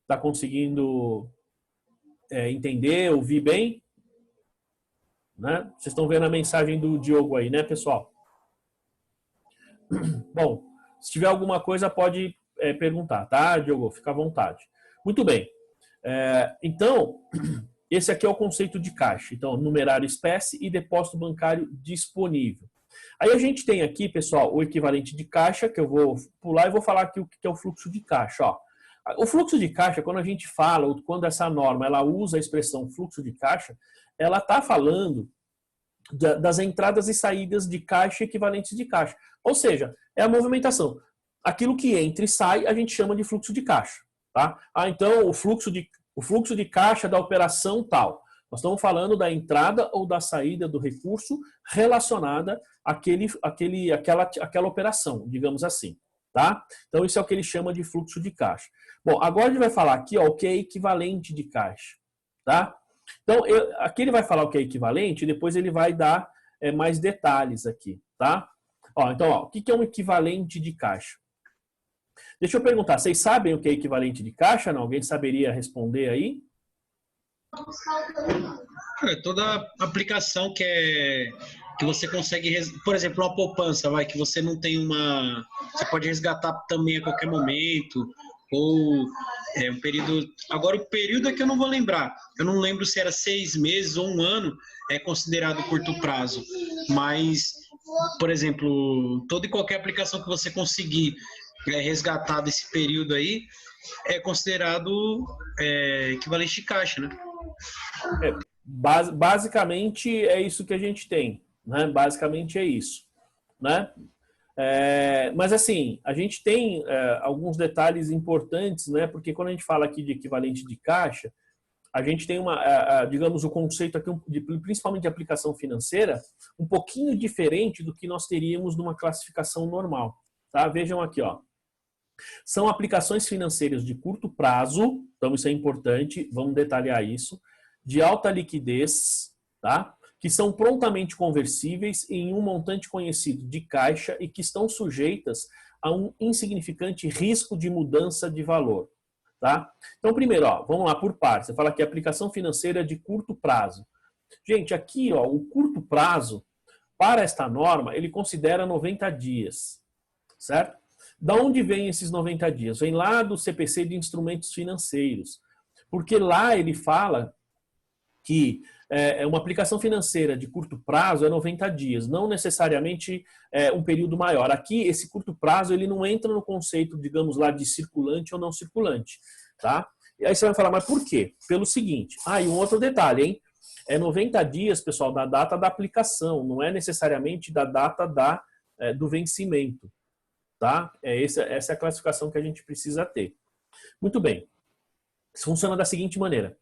Está conseguindo entender, ouvir bem? Né? Vocês estão vendo a mensagem do Diogo aí, né, pessoal? Bom, se tiver alguma coisa pode perguntar, tá, Diogo? Fica à vontade. Muito bem. Então, esse aqui é o conceito de caixa. Então, numerário espécie e depósito bancário disponível. Aí a gente tem aqui, pessoal, o equivalente de caixa, que eu vou pular e vou falar aqui o que é o fluxo de caixa. Ó. O fluxo de caixa, quando a gente fala, ou quando essa norma ela usa a expressão fluxo de caixa, ela está falando das entradas e saídas de caixa equivalentes de caixa. Ou seja, é a movimentação. Aquilo que entra e sai, a gente chama de fluxo de caixa. Tá? Então, o fluxo de caixa da operação tal. Nós estamos falando da entrada ou da saída do recurso relacionada àquela operação, digamos assim. Tá? Então, isso é o que ele chama de fluxo de caixa. Bom, agora a gente vai falar aqui ó, o que é equivalente de caixa. Tá? Então, aqui ele vai falar o que é equivalente e depois ele vai dar mais detalhes aqui. Tá? Ó, então, ó, o que é um equivalente de caixa? Deixa eu perguntar, vocês sabem o que é equivalente de caixa? Não? Alguém saberia responder aí? Toda aplicação que você consegue, por exemplo, uma poupança, que você não tem você pode resgatar também a qualquer momento, ou um período. Agora, o período é que eu não vou lembrar. Eu não lembro se era 6 meses ou 1 ano, é considerado curto prazo. Mas, por exemplo, toda e qualquer aplicação que você conseguir resgatar desse período aí é considerado equivalente de caixa, né? Basicamente é isso que a gente tem, né? Basicamente é isso, né? Mas assim, a gente tem alguns detalhes importantes, né? Porque quando a gente fala aqui de equivalente de caixa, a gente tem digamos, o conceito aqui, principalmente de aplicação financeira, um pouquinho diferente do que nós teríamos numa classificação normal, tá? Vejam aqui, ó. São aplicações financeiras de curto prazo, então isso é importante, vamos detalhar isso. de alta liquidez, tá? Que são prontamente conversíveis em um montante conhecido de caixa e que estão sujeitas a um insignificante risco de mudança de valor. Tá? Então, primeiro, ó, vamos lá por partes. Você fala que aplicação financeira de curto prazo. Gente, aqui ó, o curto prazo, para esta norma, ele considera 90 dias. Certo? Da onde vem esses 90 dias? Vem lá do CPC de instrumentos financeiros. Porque lá ele fala que uma aplicação financeira de curto prazo é 90 dias, não necessariamente um período maior. Aqui, esse curto prazo, ele não entra no conceito, digamos lá, de circulante ou não circulante. Tá? E aí você vai falar, mas por quê? Pelo seguinte, e um outro detalhe, hein? É 90 dias, pessoal, da data da aplicação, não é necessariamente da data do vencimento. Tá? Essa é a classificação que a gente precisa ter. Muito bem. Isso funciona da seguinte maneira.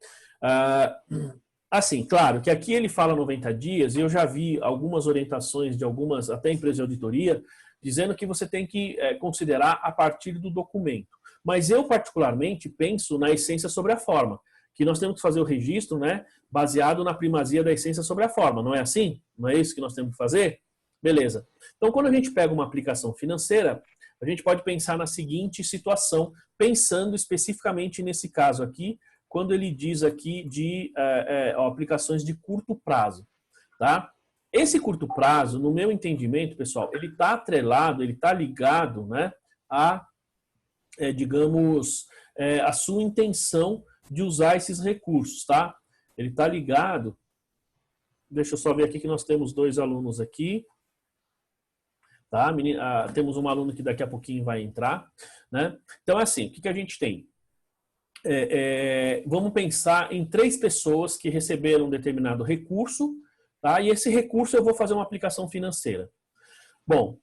Assim, claro que aqui ele fala 90 dias e eu já vi algumas orientações de algumas, até empresas de auditoria, dizendo que você tem que considerar a partir do documento. Mas eu, particularmente, penso na essência sobre a forma, que nós temos que fazer o registro, né, baseado na primazia da essência sobre a forma. Não é assim? Não é isso que nós temos que fazer? Beleza. Então, quando a gente pega uma aplicação financeira, a gente pode pensar na seguinte situação, pensando especificamente nesse caso aqui, quando ele diz aqui de aplicações de curto prazo. Tá? Esse curto prazo, no meu entendimento, pessoal, ele está atrelado, ele está ligado, né, a, digamos, a sua intenção de usar esses recursos. Tá? Ele está ligado, deixa eu só ver aqui que nós temos 2 alunos aqui. Tá? Temos um aluno que daqui a pouquinho vai entrar. Né? Então, é assim, o que a gente tem? Vamos pensar em 3 pessoas que receberam um determinado recurso, tá? E esse recurso eu vou fazer uma aplicação financeira. Bom,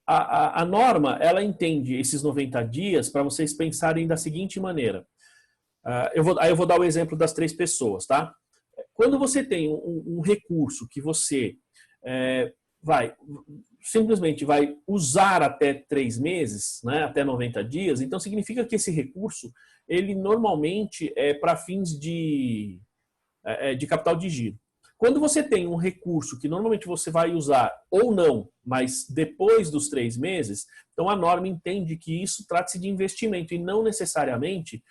a norma, ela entende esses 90 dias para vocês pensarem da seguinte maneira. Aí eu vou dar o exemplo das 3 pessoas, tá? Quando você tem um recurso que você simplesmente vai usar até 3 meses, né, até 90 dias, então significa que esse recurso, ele normalmente é para fins de capital de giro. Quando você tem um recurso que normalmente você vai usar ou não, mas depois dos 3 meses, então a norma entende que isso trata-se de investimento e não necessariamente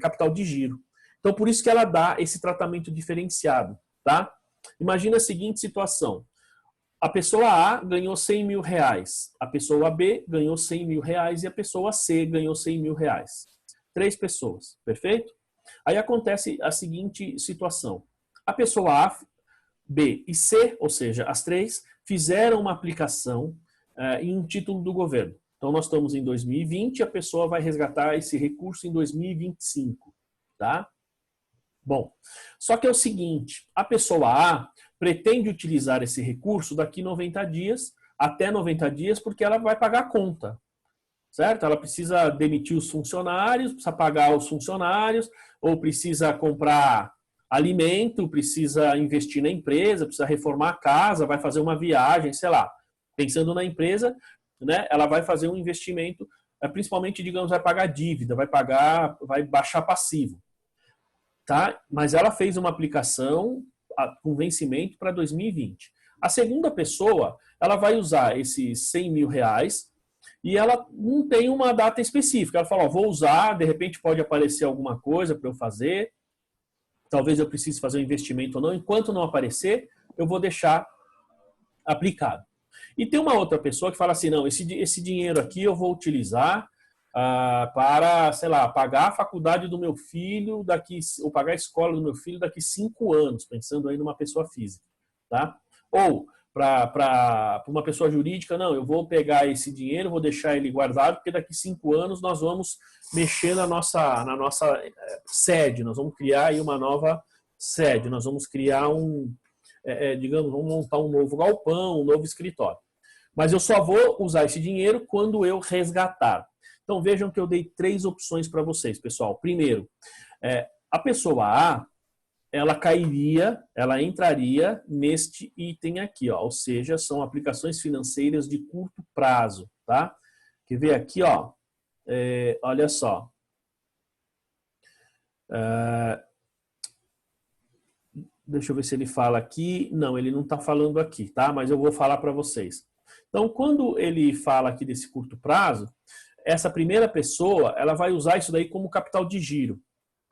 capital de giro. Então por isso que ela dá esse tratamento diferenciado. Tá? Imagina a seguinte situação. A pessoa A ganhou 100 mil reais, a pessoa B ganhou 100 mil reais e a pessoa C ganhou 100 mil reais. 3 pessoas, perfeito? Aí acontece a seguinte situação. A pessoa A, B e C, ou seja, as 3, fizeram uma aplicação em um título do governo. Então nós estamos em 2020 e a pessoa vai resgatar esse recurso em 2025. Tá? Bom, só que é o seguinte, a pessoa A pretende utilizar esse recurso daqui 90 dias, até 90 dias, porque ela vai pagar a conta, certo? Ela precisa demitir os funcionários, precisa pagar os funcionários, ou precisa comprar alimento, precisa investir na empresa, precisa reformar a casa, vai fazer uma viagem, sei lá. Pensando na empresa, né, ela vai fazer um investimento, principalmente, digamos, vai pagar dívida, vai baixar passivo. Tá? Mas ela fez uma aplicação com vencimento para 2020. A segunda pessoa, ela vai usar esses 100 mil reais e ela não tem uma data específica. Ela fala, vou usar, de repente pode aparecer alguma coisa para eu fazer, talvez eu precise fazer um investimento ou não. Enquanto não aparecer, eu vou deixar aplicado. E tem uma outra pessoa que fala assim, não, esse dinheiro aqui eu vou utilizar para, sei lá, pagar a faculdade do meu filho ou pagar a escola do meu filho daqui 5 anos, pensando aí numa pessoa física, tá? Ou para uma pessoa jurídica, não, eu vou pegar esse dinheiro, vou deixar ele guardado, porque daqui 5 anos nós vamos mexer na nossa sede, nós vamos criar aí uma nova sede, nós vamos criar digamos, vamos montar um novo galpão, um novo escritório. Mas eu só vou usar esse dinheiro quando eu resgatar. Então vejam que eu dei 3 opções para vocês, pessoal. Primeiro, a pessoa A, ela entraria neste item aqui, ó, ou seja, são aplicações financeiras de curto prazo, tá? Quer ver aqui, ó, olha só. Deixa eu ver se ele fala aqui. Não, ele não está falando aqui, tá? Mas eu vou falar para vocês. Então, quando ele fala aqui desse curto prazo, essa primeira pessoa, ela vai usar isso daí como capital de giro.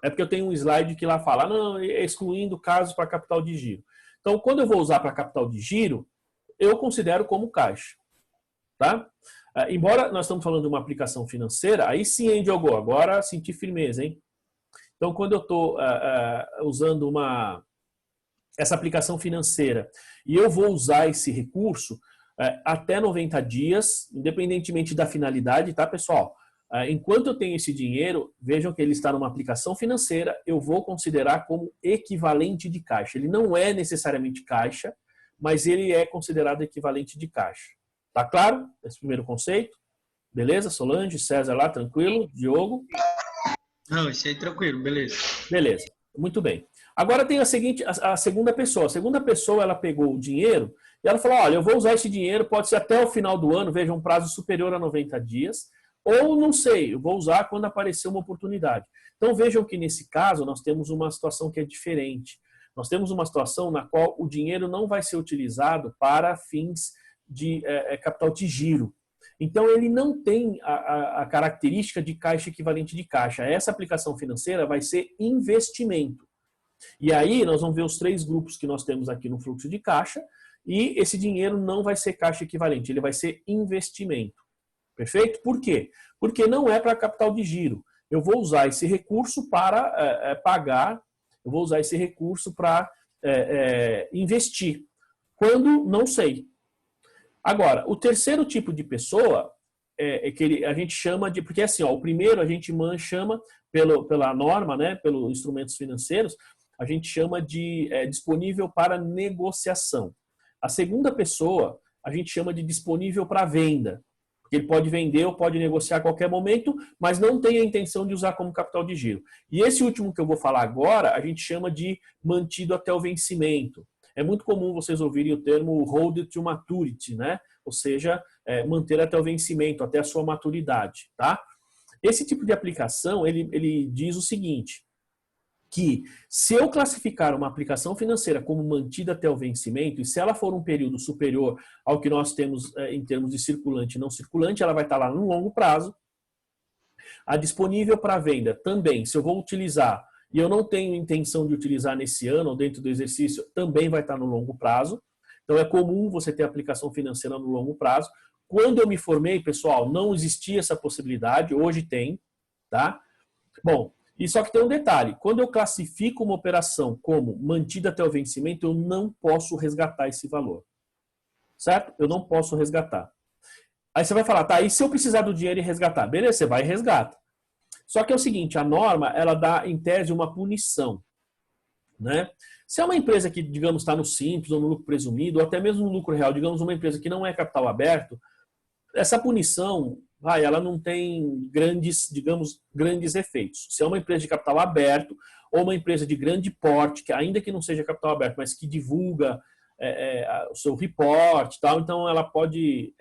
É porque eu tenho um slide que lá fala, não, excluindo casos para capital de giro. Então, quando eu vou usar para capital de giro, eu considero como caixa, tá? Embora nós estamos falando de uma aplicação financeira, aí sim, hein, Diogo? Agora senti firmeza, hein? Então, quando eu estou usando essa aplicação financeira e eu vou usar esse recurso até 90 dias, independentemente da finalidade, tá, pessoal? Enquanto eu tenho esse dinheiro, vejam que ele está numa aplicação financeira, eu vou considerar como equivalente de caixa. Ele não é necessariamente caixa, mas ele é considerado equivalente de caixa. Tá claro? Esse primeiro conceito? Beleza? Solange, César lá, tranquilo? Diogo? Não, isso aí tranquilo, beleza. Beleza, muito bem. Agora tem a segunda pessoa. A segunda pessoa, ela pegou o dinheiro e ela falou, olha, eu vou usar esse dinheiro, pode ser até o final do ano, veja, um prazo superior a 90 dias, ou não sei, eu vou usar quando aparecer uma oportunidade. Então vejam que nesse caso nós temos uma situação que é diferente. Nós temos uma situação na qual o dinheiro não vai ser utilizado para fins de capital de giro. Então ele não tem a característica de caixa equivalente de caixa. Essa aplicação financeira vai ser investimento. E aí nós vamos ver os 3 grupos que nós temos aqui no fluxo de caixa e esse dinheiro não vai ser caixa equivalente, ele vai ser investimento. Perfeito? Por quê? Porque não é para capital de giro. Eu vou usar esse recurso para pagar, eu vou usar esse recurso para investir. Quando? Não sei. Agora, o terceiro tipo de pessoa é que a gente chama de... Porque assim, ó, o primeiro a gente chama, pela norma, né, pelos instrumentos financeiros, a gente chama de disponível para negociação. A segunda pessoa a gente chama de disponível para venda. Porque ele pode vender ou pode negociar a qualquer momento, mas não tem a intenção de usar como capital de giro. E esse último que eu vou falar agora, a gente chama de mantido até o vencimento. É muito comum vocês ouvirem o termo hold to maturity, né? Ou seja, manter até o vencimento, até a sua maturidade, tá? Esse tipo de aplicação, ele diz o seguinte, que se eu classificar uma aplicação financeira como mantida até o vencimento, e se ela for um período superior ao que nós temos em termos de circulante e não circulante, ela vai estar lá no longo prazo. A disponível para venda também, se eu vou utilizar e eu não tenho intenção de utilizar nesse ano ou dentro do exercício, também vai estar no longo prazo. Então é comum você ter aplicação financeira no longo prazo. Quando eu me formei, pessoal, não existia essa possibilidade, hoje tem, tá? Bom, e só que tem um detalhe, quando eu classifico uma operação como mantida até o vencimento, eu não posso resgatar esse valor, certo? Eu não posso resgatar. Aí você vai falar, tá, e se eu precisar do dinheiro e resgatar? Beleza, você vai e resgata. Só que é o seguinte, a norma, ela dá, em tese, uma punição, né? Se é uma empresa que, digamos, está no simples ou no lucro presumido, ou até mesmo no lucro real, digamos, uma empresa que não é capital aberto, essa punição, ela não tem grandes efeitos. Se é uma empresa de capital aberto ou uma empresa de grande porte, que ainda que não seja capital aberto, mas que divulga o seu report, tal, então ela pode...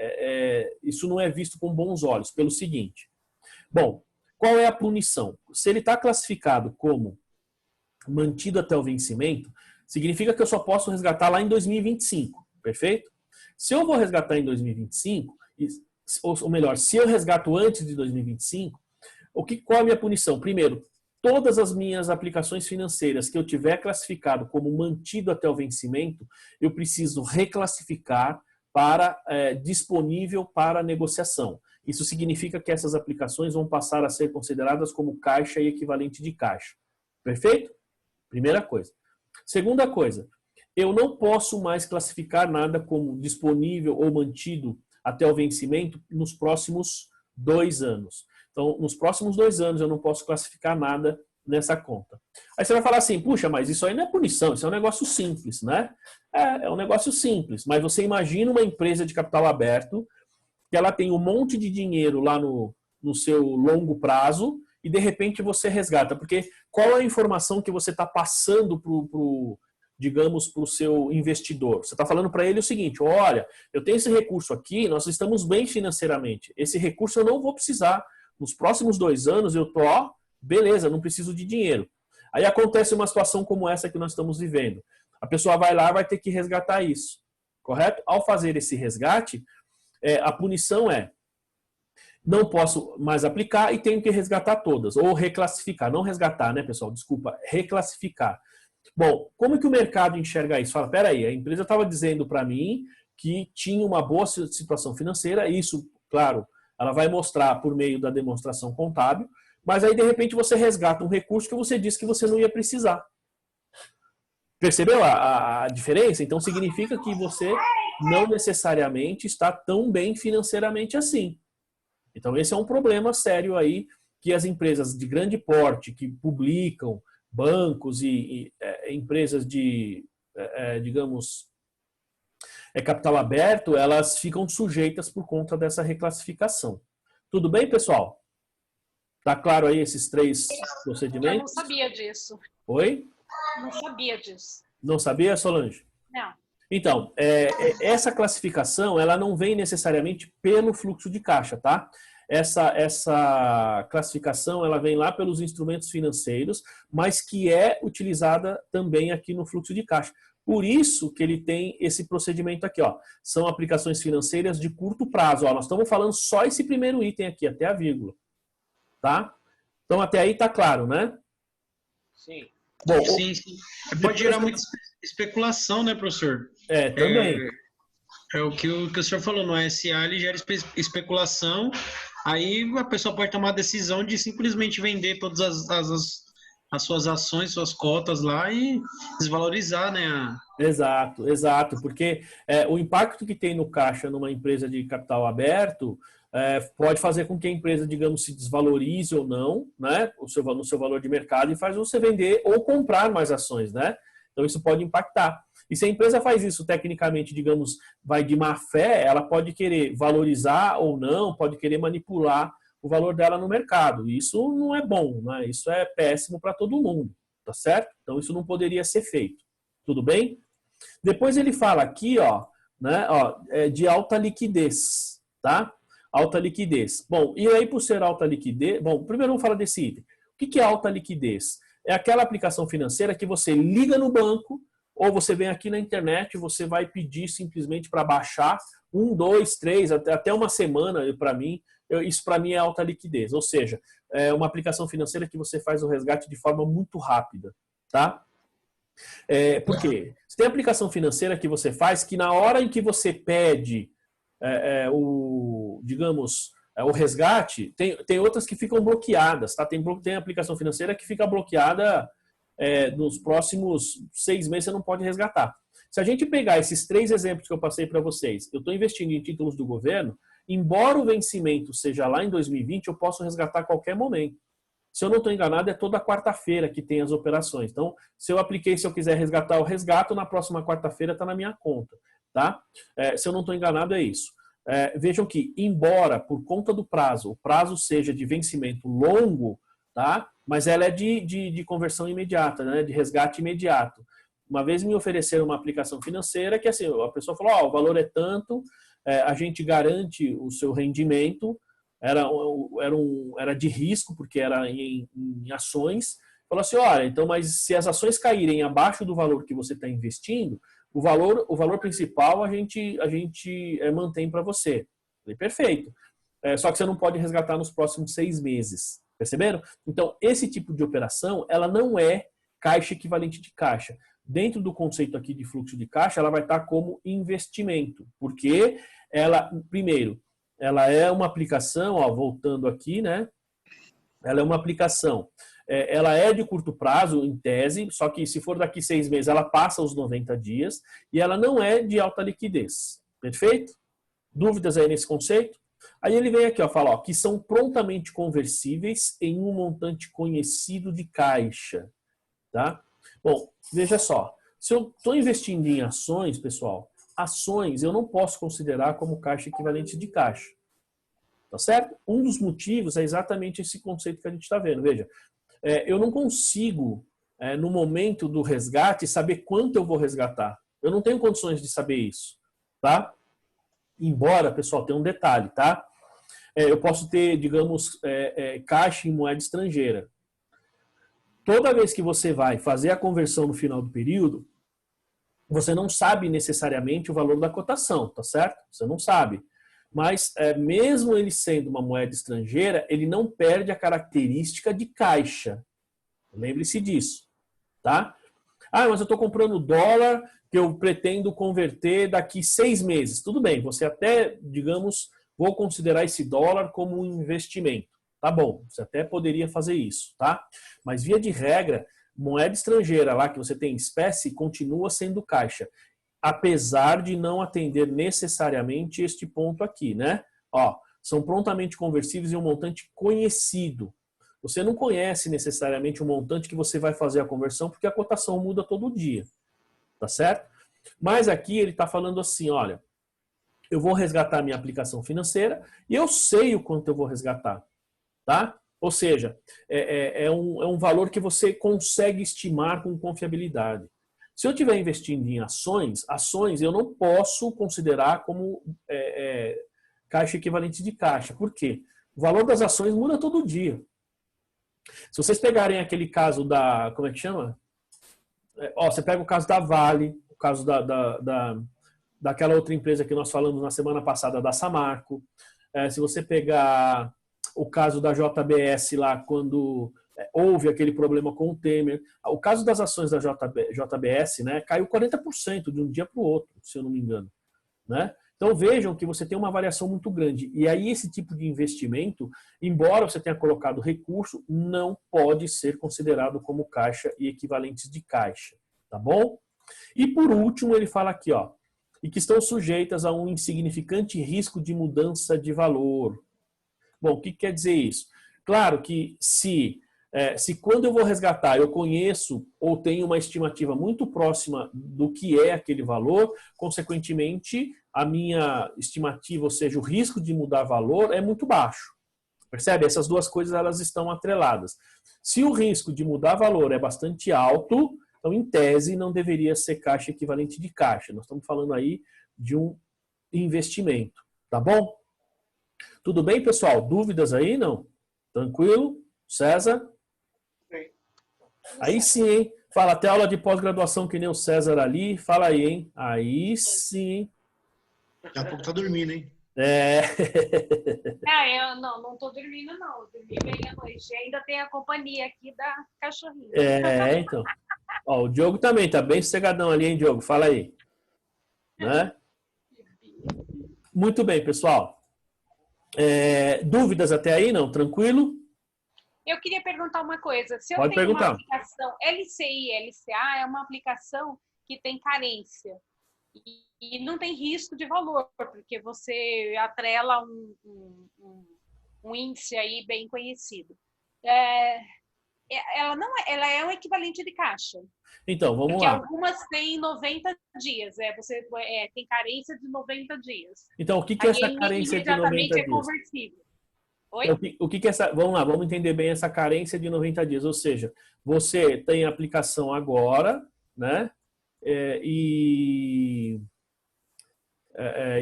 isso não é visto com bons olhos, pelo seguinte. Bom, qual é a punição? Se ele está classificado como mantido até o vencimento, significa que eu só posso resgatar lá em 2025, perfeito? Se eu vou resgatar em 2025, ou melhor, se eu resgato antes de 2025, qual é a minha punição? Primeiro, todas as minhas aplicações financeiras que eu tiver classificado como mantido até o vencimento, eu preciso reclassificar para disponível para negociação. Isso significa que essas aplicações vão passar a ser consideradas como caixa e equivalente de caixa. Perfeito? Primeira coisa. Segunda coisa, eu não posso mais classificar nada como disponível ou mantido até o vencimento nos próximos 2 anos. Então, nos próximos 2 anos eu não posso classificar nada nessa conta. Aí você vai falar assim, puxa, mas isso aí não é punição, isso é um negócio simples, né? É um negócio simples, mas você imagina uma empresa de capital aberto que ela tem um monte de dinheiro lá no seu longo prazo e de repente você resgata. Porque qual é a informação que você está passando digamos, para o seu investidor? Você está falando para ele o seguinte, olha, eu tenho esse recurso aqui, nós estamos bem financeiramente. Esse recurso eu não vou precisar. Nos próximos 2 anos eu estou, beleza, não preciso de dinheiro. Aí acontece uma situação como essa que nós estamos vivendo. A pessoa vai lá, vai ter que resgatar isso, correto? Ao fazer esse resgate, a punição não posso mais aplicar e tenho que resgatar todas, ou reclassificar, não resgatar, né, pessoal? Desculpa, reclassificar. Bom, como que o mercado enxerga isso? Fala, peraí, a empresa estava dizendo para mim que tinha uma boa situação financeira, isso, claro, ela vai mostrar por meio da demonstração contábil, mas aí, de repente, você resgata um recurso que você disse que você não ia precisar. Percebeu a diferença? Então, significa que você não necessariamente está tão bem financeiramente assim. Então, esse é um problema sério aí que as empresas de grande porte, que publicam, bancos e empresas de, digamos, capital aberto, elas ficam sujeitas por conta dessa reclassificação. Tudo bem, pessoal? Tá claro aí esses 3 procedimentos? Eu não sabia disso. Oi? Não sabia disso. Não sabia, Solange? Não. Então, essa classificação, ela não vem necessariamente pelo fluxo de caixa, tá? Essa classificação, ela vem lá pelos instrumentos financeiros, mas que é utilizada também aqui no fluxo de caixa. Por isso que ele tem esse procedimento aqui, ó. São aplicações financeiras de curto prazo. Ó, nós estamos falando só esse primeiro item aqui, até a vírgula. Tá? Então, até aí tá claro, né? Sim. Bom, sim. Pode gerar muita especulação, né, professor? Também. É o que o senhor falou, no SA ele gera especulação, aí a pessoa pode tomar a decisão de simplesmente vender todas as suas ações, suas cotas lá e desvalorizar, né? Exato, porque o impacto que tem no caixa numa empresa de capital aberto pode fazer com que a empresa, digamos, se desvalorize ou não, né, no seu valor de mercado e faz você vender ou comprar mais ações, né? Então isso pode impactar. E se a empresa faz isso tecnicamente, digamos, vai de má fé, ela pode querer valorizar ou não, pode querer manipular o valor dela no mercado. Isso não é bom, né? Isso é péssimo para todo mundo, tá certo? Então isso não poderia ser feito. Tudo bem? Depois ele fala aqui, ó, né, de alta liquidez, tá? Alta liquidez. Bom, e aí por ser alta liquidez, bom, primeiro vamos falar desse item. O que é alta liquidez? É aquela aplicação financeira que você liga no banco ou você vem aqui na internet e você vai pedir simplesmente para baixar 1, 2, 3, até uma semana, para mim, isso para mim é alta liquidez. Ou seja, é uma aplicação financeira que você faz o resgate de forma muito rápida, tá? Por quê? Você tem aplicação financeira que você faz que na hora em que você pede o resgate, tem outras que ficam bloqueadas, tá? Tem aplicação financeira que fica bloqueada nos próximos 6 meses você não pode resgatar. Se a gente pegar esses 3 exemplos que eu passei para vocês, eu estou investindo em títulos do governo, embora o vencimento seja lá em 2020, eu posso resgatar a qualquer momento. Se eu não estou enganado, é toda quarta-feira que tem as operações. Então, se eu quiser resgatar, eu resgato, na próxima quarta-feira está na minha conta. Tá? Se eu não estou enganado, é isso. Vejam que, embora por conta do prazo, o prazo seja de vencimento longo, tá? Mas ela é de conversão imediata, né? De resgate imediato. Uma vez me ofereceram uma aplicação financeira que assim, a pessoa falou, o valor é tanto, a gente garante o seu rendimento, era de risco, porque era em ações. Falou assim, olha, então, mas se as ações caírem abaixo do valor que você está investindo, o valor principal a gente mantém para você. Falei, perfeito. Só que você não pode resgatar nos próximos 6 meses. Perceberam? Então, esse tipo de operação, ela não é caixa equivalente de caixa. Dentro do conceito aqui de fluxo de caixa, ela vai estar como investimento. Porque ela, primeiro, ela é uma aplicação, voltando aqui, né? Ela é uma aplicação. Ela é de curto prazo, em tese, só que se for daqui 6 meses, ela passa os 90 dias e ela não é de alta liquidez. Perfeito? Dúvidas aí nesse conceito? Aí ele vem aqui, fala que são prontamente conversíveis em um montante conhecido de caixa. Tá? Bom, veja só. Se eu estou investindo em ações, pessoal, ações eu não posso considerar como caixa equivalente de caixa. Tá certo? Um dos motivos é exatamente esse conceito que a gente está vendo. Veja, eu não consigo, no momento do resgate, saber quanto eu vou resgatar. Eu não tenho condições de saber isso. Tá? Embora, pessoal, tem um detalhe, tá? Eu posso ter, digamos, caixa em moeda estrangeira. Toda vez que você vai fazer a conversão no final do período, você não sabe necessariamente o valor da cotação, tá certo? Você não sabe. Mas mesmo ele sendo uma moeda estrangeira, ele não perde a característica de caixa. Lembre-se disso, tá? Ah, mas eu estou comprando dólar que eu pretendo converter daqui 6 meses. Tudo bem, você até, digamos, vou considerar esse dólar como um investimento. Tá bom, você até poderia fazer isso, tá? Mas via de regra, moeda estrangeira lá que você tem em espécie continua sendo caixa, apesar de não atender necessariamente este ponto aqui, né? Ó, são prontamente conversíveis em um montante conhecido. Você não conhece necessariamente o montante que você vai fazer a conversão, porque a cotação muda todo dia, tá certo? Mas aqui ele está falando assim, olha, eu vou resgatar minha aplicação financeira e eu sei o quanto eu vou resgatar, tá? Ou seja, é um valor que você consegue estimar com confiabilidade. Se eu estiver investindo em ações eu não posso considerar como caixa equivalente de caixa. Por quê? O valor das ações muda todo dia. Se vocês pegarem aquele caso da... Como é que chama? Você pega o caso da Vale, o caso daquela outra empresa que nós falamos na semana passada, da Samarco. Se você pegar o caso da JBS lá, quando houve aquele problema com o Temer. O caso das ações da JBS, né, caiu 40% de um dia para o outro, se eu não me engano, né? Então vejam que você tem uma variação muito grande. E aí esse tipo de investimento, embora você tenha colocado recurso, não pode ser considerado como caixa e equivalentes de caixa, tá bom? E por último ele fala aqui, ó, e que estão sujeitas a um insignificante risco de mudança de valor. Bom, o que quer dizer isso? Claro que se quando eu vou resgatar eu conheço ou tenho uma estimativa muito próxima do que é aquele valor, consequentemente a minha estimativa, ou seja, o risco de mudar valor é muito baixo. Percebe? Essas duas coisas elas estão atreladas. Se o risco de mudar valor é bastante alto, então em tese não deveria ser caixa equivalente de caixa. Nós estamos falando aí de um investimento, tá bom? Tudo bem, pessoal? Dúvidas aí, não? Tranquilo? César? Sim. Aí sim, hein? Fala, até aula de pós-graduação que nem o César ali. Fala aí, hein? Aí sim. Daqui a pouco tá dormindo, hein? Eu não tô dormindo, não. Eu dormi bem à noite. E ainda tem a companhia aqui da cachorrinha. Então. Ó, o Diogo também tá bem sossegadão ali, hein, Diogo? Fala aí. Né? Muito bem, pessoal. Dúvidas até aí, não? Tranquilo? Eu queria perguntar uma coisa. Se eu Pode tenho perguntar. uma aplicação LCI, LCA, é uma aplicação que tem carência e não tem risco de valor, porque você atrela um índice aí bem conhecido. Ela é um equivalente de caixa. Então, vamos porque lá. algumas têm 90 dias. Você tem carência de 90 dias. Então, o que é essa carência de 90 imediatamente é dias? conversível. Oi? Então, o que é essa... Vamos lá, vamos entender bem essa carência de 90 dias. Ou seja, você tem a aplicação agora, né? E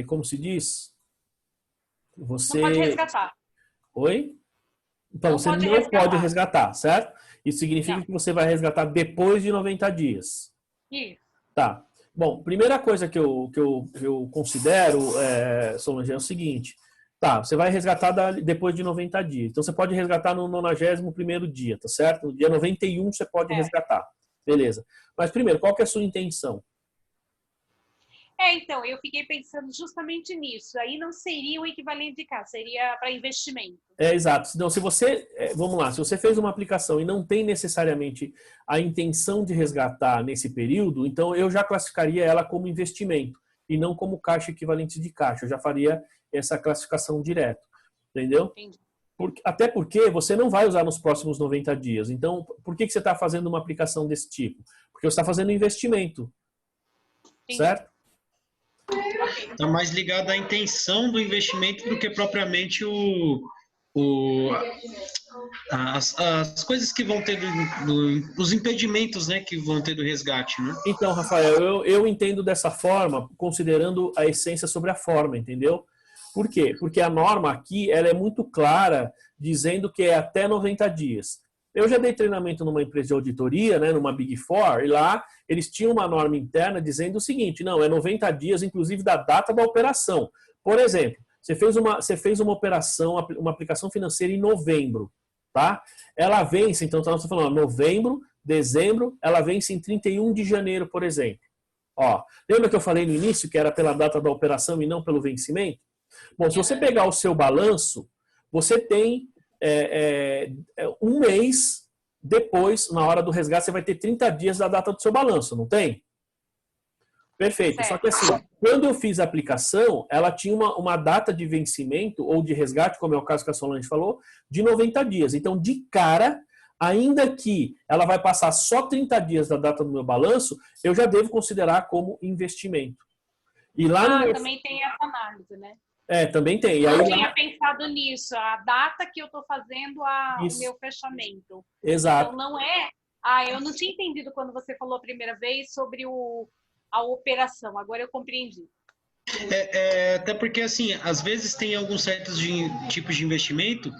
como se diz? Você... Não pode resgatar. Oi? Então, Não você pode não resgatar. pode resgatar, certo? Isso significa que você vai resgatar depois de 90 dias. Isso. Tá. Bom, primeira coisa que eu considero, Solange, é o seguinte. Tá, você vai resgatar depois de 90 dias. Então, você pode resgatar no 91º dia, tá certo? No dia 91 você pode resgatar. Beleza. Mas, primeiro, qual que é a sua intenção? Então, eu fiquei pensando justamente nisso. Aí não seria o equivalente de cá, seria para investimento. Exato. Então, se você, vamos lá, se você fez uma aplicação e não tem necessariamente a intenção de resgatar nesse período, então eu já classificaria ela como investimento e não como caixa equivalente de caixa. Eu já faria essa classificação direto. Entendeu? Entendi. Até porque você não vai usar nos próximos 90 dias. Então, por que você está fazendo uma aplicação desse tipo? Porque você está fazendo investimento. Entendi. Certo? Está mais ligado à intenção do investimento do que propriamente as coisas que vão ter, os impedimentos, né, que vão ter do resgate, né? Então, Rafael, eu entendo dessa forma, considerando a essência sobre a forma, entendeu? Por quê? Porque a norma aqui ela é muito clara, dizendo que é até 90 dias. Eu já dei treinamento numa empresa de auditoria, né, numa Big Four, e lá eles tinham uma norma interna dizendo o seguinte, não, é 90 dias, inclusive da data da operação. Por exemplo, você fez uma operação, uma aplicação financeira em novembro, tá? Ela vence, então nós estamos falando, novembro, dezembro, ela vence em 31 de janeiro, por exemplo. Ó, lembra que eu falei no início que era pela data da operação e não pelo vencimento? Bom, se você pegar o seu balanço, você tem um mês depois, na hora do resgate, você vai ter 30 dias da data do seu balanço, não tem? Perfeito. Certo. Só que assim, quando eu fiz a aplicação, ela tinha uma data de vencimento ou de resgate, como é o caso que a Solange falou, de 90 dias. Então, de cara, ainda que ela vai passar só 30 dias da data do meu balanço, eu já devo considerar como investimento. E lá no meu... também tem essa análise, né? Também tem. E aí, eu tinha pensado nisso, a data que eu estou fazendo o meu fechamento. Exato. Então, não é... eu não tinha entendido quando você falou a primeira vez sobre a operação. Agora eu compreendi. Até porque, assim, às vezes tem alguns certos tipos de investimento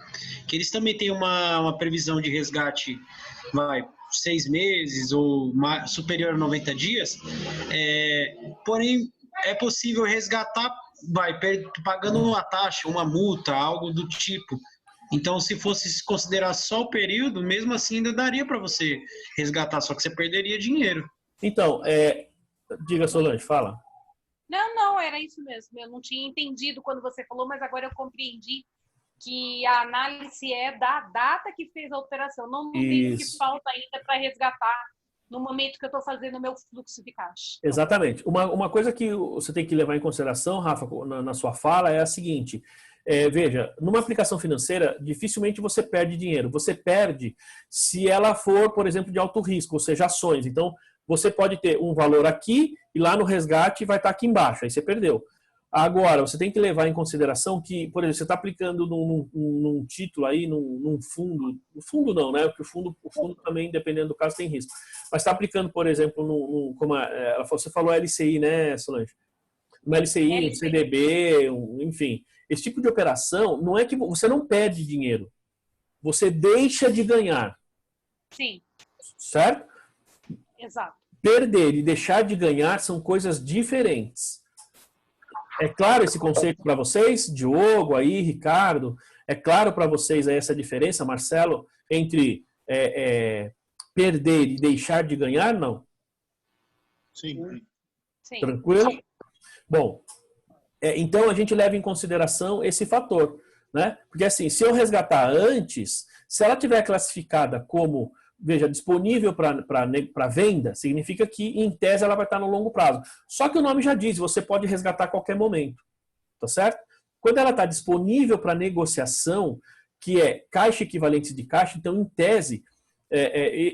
que eles também têm uma previsão de resgate, 6 meses ou superior a 90 dias, porém é possível resgatar, pagando uma taxa, uma multa, algo do tipo. Então, se fosse considerar só o período, mesmo assim ainda daria para você resgatar, só que você perderia dinheiro. Então, diga, Solange, fala. Não, era isso mesmo. Eu não tinha entendido quando você falou, mas agora eu compreendi que a análise é da data que fez a operação. Não tem o que falta ainda para resgatar no momento que eu estou fazendo o meu fluxo de caixa. Exatamente. Uma coisa que você tem que levar em consideração, Rafa, na sua fala, é a seguinte. Veja, numa aplicação financeira, dificilmente você perde dinheiro. Você perde se ela for, por exemplo, de alto risco, ou seja, ações. Então, você pode ter um valor aqui e lá no resgate vai estar aqui embaixo, aí você perdeu. Agora, você tem que levar em consideração que, por exemplo, você está aplicando num título aí, num fundo. O fundo não, né? Porque o fundo também, dependendo do caso, tem risco. Mas está aplicando, por exemplo, como você falou LCI, né, Solange? Uma LCI, um CDB, enfim. Esse tipo de operação, não é que você não perde dinheiro. Você deixa de ganhar. Sim. Certo? Exato. Perder e deixar de ganhar são coisas diferentes. É claro esse conceito para vocês, Diogo, aí, Ricardo? É claro para vocês aí essa diferença, Marcelo, entre perder e deixar de ganhar, não? Sim. Tranquilo? Bom, então a gente leva em consideração esse fator, né? Porque assim, se eu resgatar antes, se ela tiver classificada como, veja, disponível para venda, significa que, em tese, ela vai estar no longo prazo. Só que o nome já diz, você pode resgatar a qualquer momento. Tá certo? Quando ela está disponível para negociação, que é caixa equivalente de caixa, então, em tese,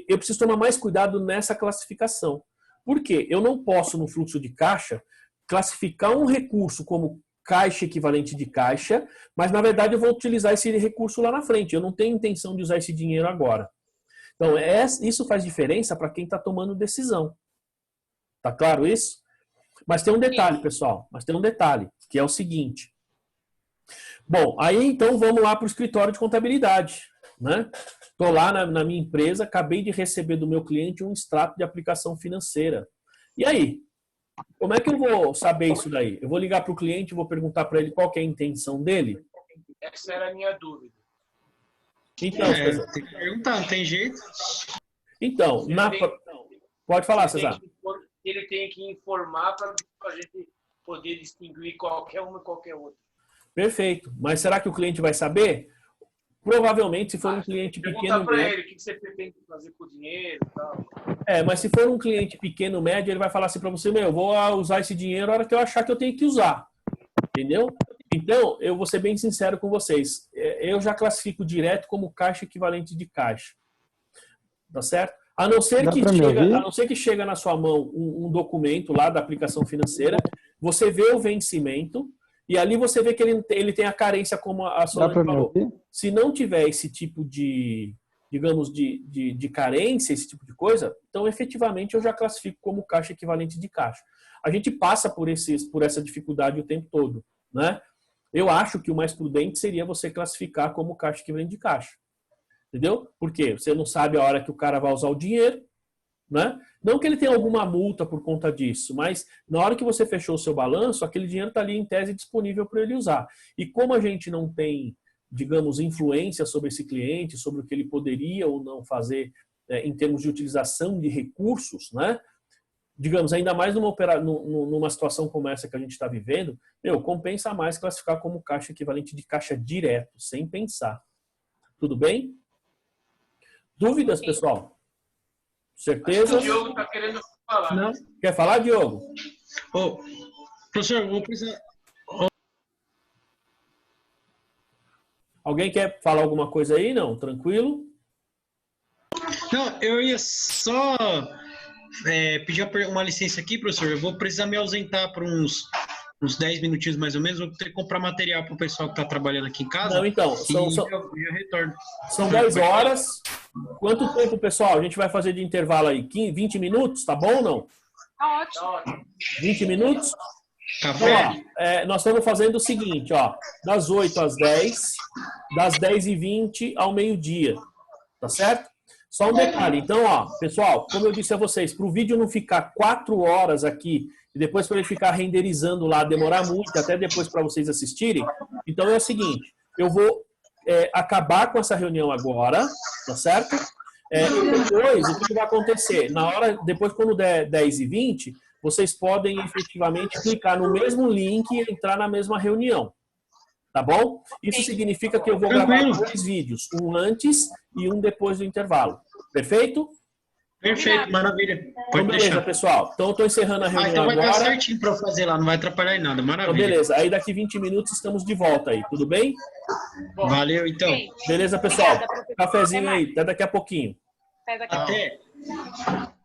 eu preciso tomar mais cuidado nessa classificação. Por quê? Eu não posso, no fluxo de caixa, classificar um recurso como caixa equivalente de caixa, mas, na verdade, eu vou utilizar esse recurso lá na frente. Eu não tenho intenção de usar esse dinheiro agora. Então, isso faz diferença para quem está tomando decisão. Tá claro isso? Mas tem um detalhe, pessoal. Mas tem um detalhe, que é o seguinte. Bom, aí então vamos lá para o escritório de contabilidade. Né? Estou lá na minha empresa, acabei de receber do meu cliente um extrato de aplicação financeira. E aí? Como é que eu vou saber isso daí? Eu vou ligar para o cliente, vou perguntar para ele qual que é a intenção dele? Essa era a minha dúvida. Então, tem que perguntar, não tem jeito. Então, pode falar, César. Ele tem que informar para a gente poder distinguir qualquer uma e qualquer outra. Perfeito. Mas será que o cliente vai saber? Provavelmente, se for um cliente pequeno... Perguntar para ele o que você pretende fazer com o dinheiro e tal. Mas se for um cliente pequeno, médio, ele vai falar assim para você, eu vou usar esse dinheiro na hora que eu achar que eu tenho que usar. Entendeu? Então, eu vou ser bem sincero com vocês. Eu já classifico direto como caixa equivalente de caixa. Tá certo? A não ser que chega na sua mão um documento lá da aplicação financeira, você vê o vencimento e ali você vê que ele tem a carência, como a Solange falou. Se não tiver esse tipo de, digamos, de carência, esse tipo de coisa, então efetivamente eu já classifico como caixa equivalente de caixa. A gente passa por essa dificuldade o tempo todo, né? Eu acho que o mais prudente seria você classificar como caixa equivalente de caixa. Entendeu? Por quê? Você não sabe a hora que o cara vai usar o dinheiro, né? Não que ele tenha alguma multa por conta disso, mas na hora que você fechou o seu balanço, aquele dinheiro está ali em tese disponível para ele usar. E como a gente não tem, digamos, influência sobre esse cliente, sobre o que ele poderia ou não fazer em termos de utilização de recursos, né? Digamos, ainda mais numa situação como essa que a gente está vivendo, compensa mais classificar como caixa equivalente de caixa direto, sem pensar. Tudo bem? Dúvidas, pessoal? Certeza? O Diogo está querendo falar. Não. Quer falar, Diogo? Professor, vou precisar... Alguém quer falar alguma coisa aí? Não? Tranquilo? Não, eu ia só pedir uma licença aqui, professor. Eu vou precisar me ausentar por uns 10 minutinhos mais ou menos. Vou ter que comprar material para o pessoal que está trabalhando aqui em casa. Não, então, eu retorno. São 10 horas. Quanto tempo, pessoal? A gente vai fazer de intervalo aí? 20 minutos? Tá bom ou não? Tá ótimo. 20 minutos? Café? Então, nós estamos fazendo o seguinte, ó, das 8 às 10, das 10h20 ao meio-dia, tá certo? Só um detalhe, então, ó, pessoal, como eu disse a vocês, para o vídeo não ficar 4 horas aqui e depois para ele ficar renderizando lá, demorar muito, até depois para vocês assistirem, então é o seguinte, eu vou acabar com essa reunião agora, tá certo? E depois, o que vai acontecer? Depois quando der 10h20, vocês podem efetivamente clicar no mesmo link e entrar na mesma reunião. Tá bom? Isso significa que eu vou gravar 2 vídeos, um antes e um depois do intervalo. Perfeito? Perfeito, maravilha. Pode Então, beleza, deixar. pessoal. Então, eu estou encerrando a reunião então vai agora. estar certinho para eu fazer lá, não vai atrapalhar em nada. Maravilha. Então, beleza. Aí, daqui 20 minutos, estamos de volta aí. Tudo bem? Valeu, então. Beleza, pessoal? Obrigada, professor. Cafezinho Até aí. Até daqui a pouquinho. Até daqui a pouco. Até.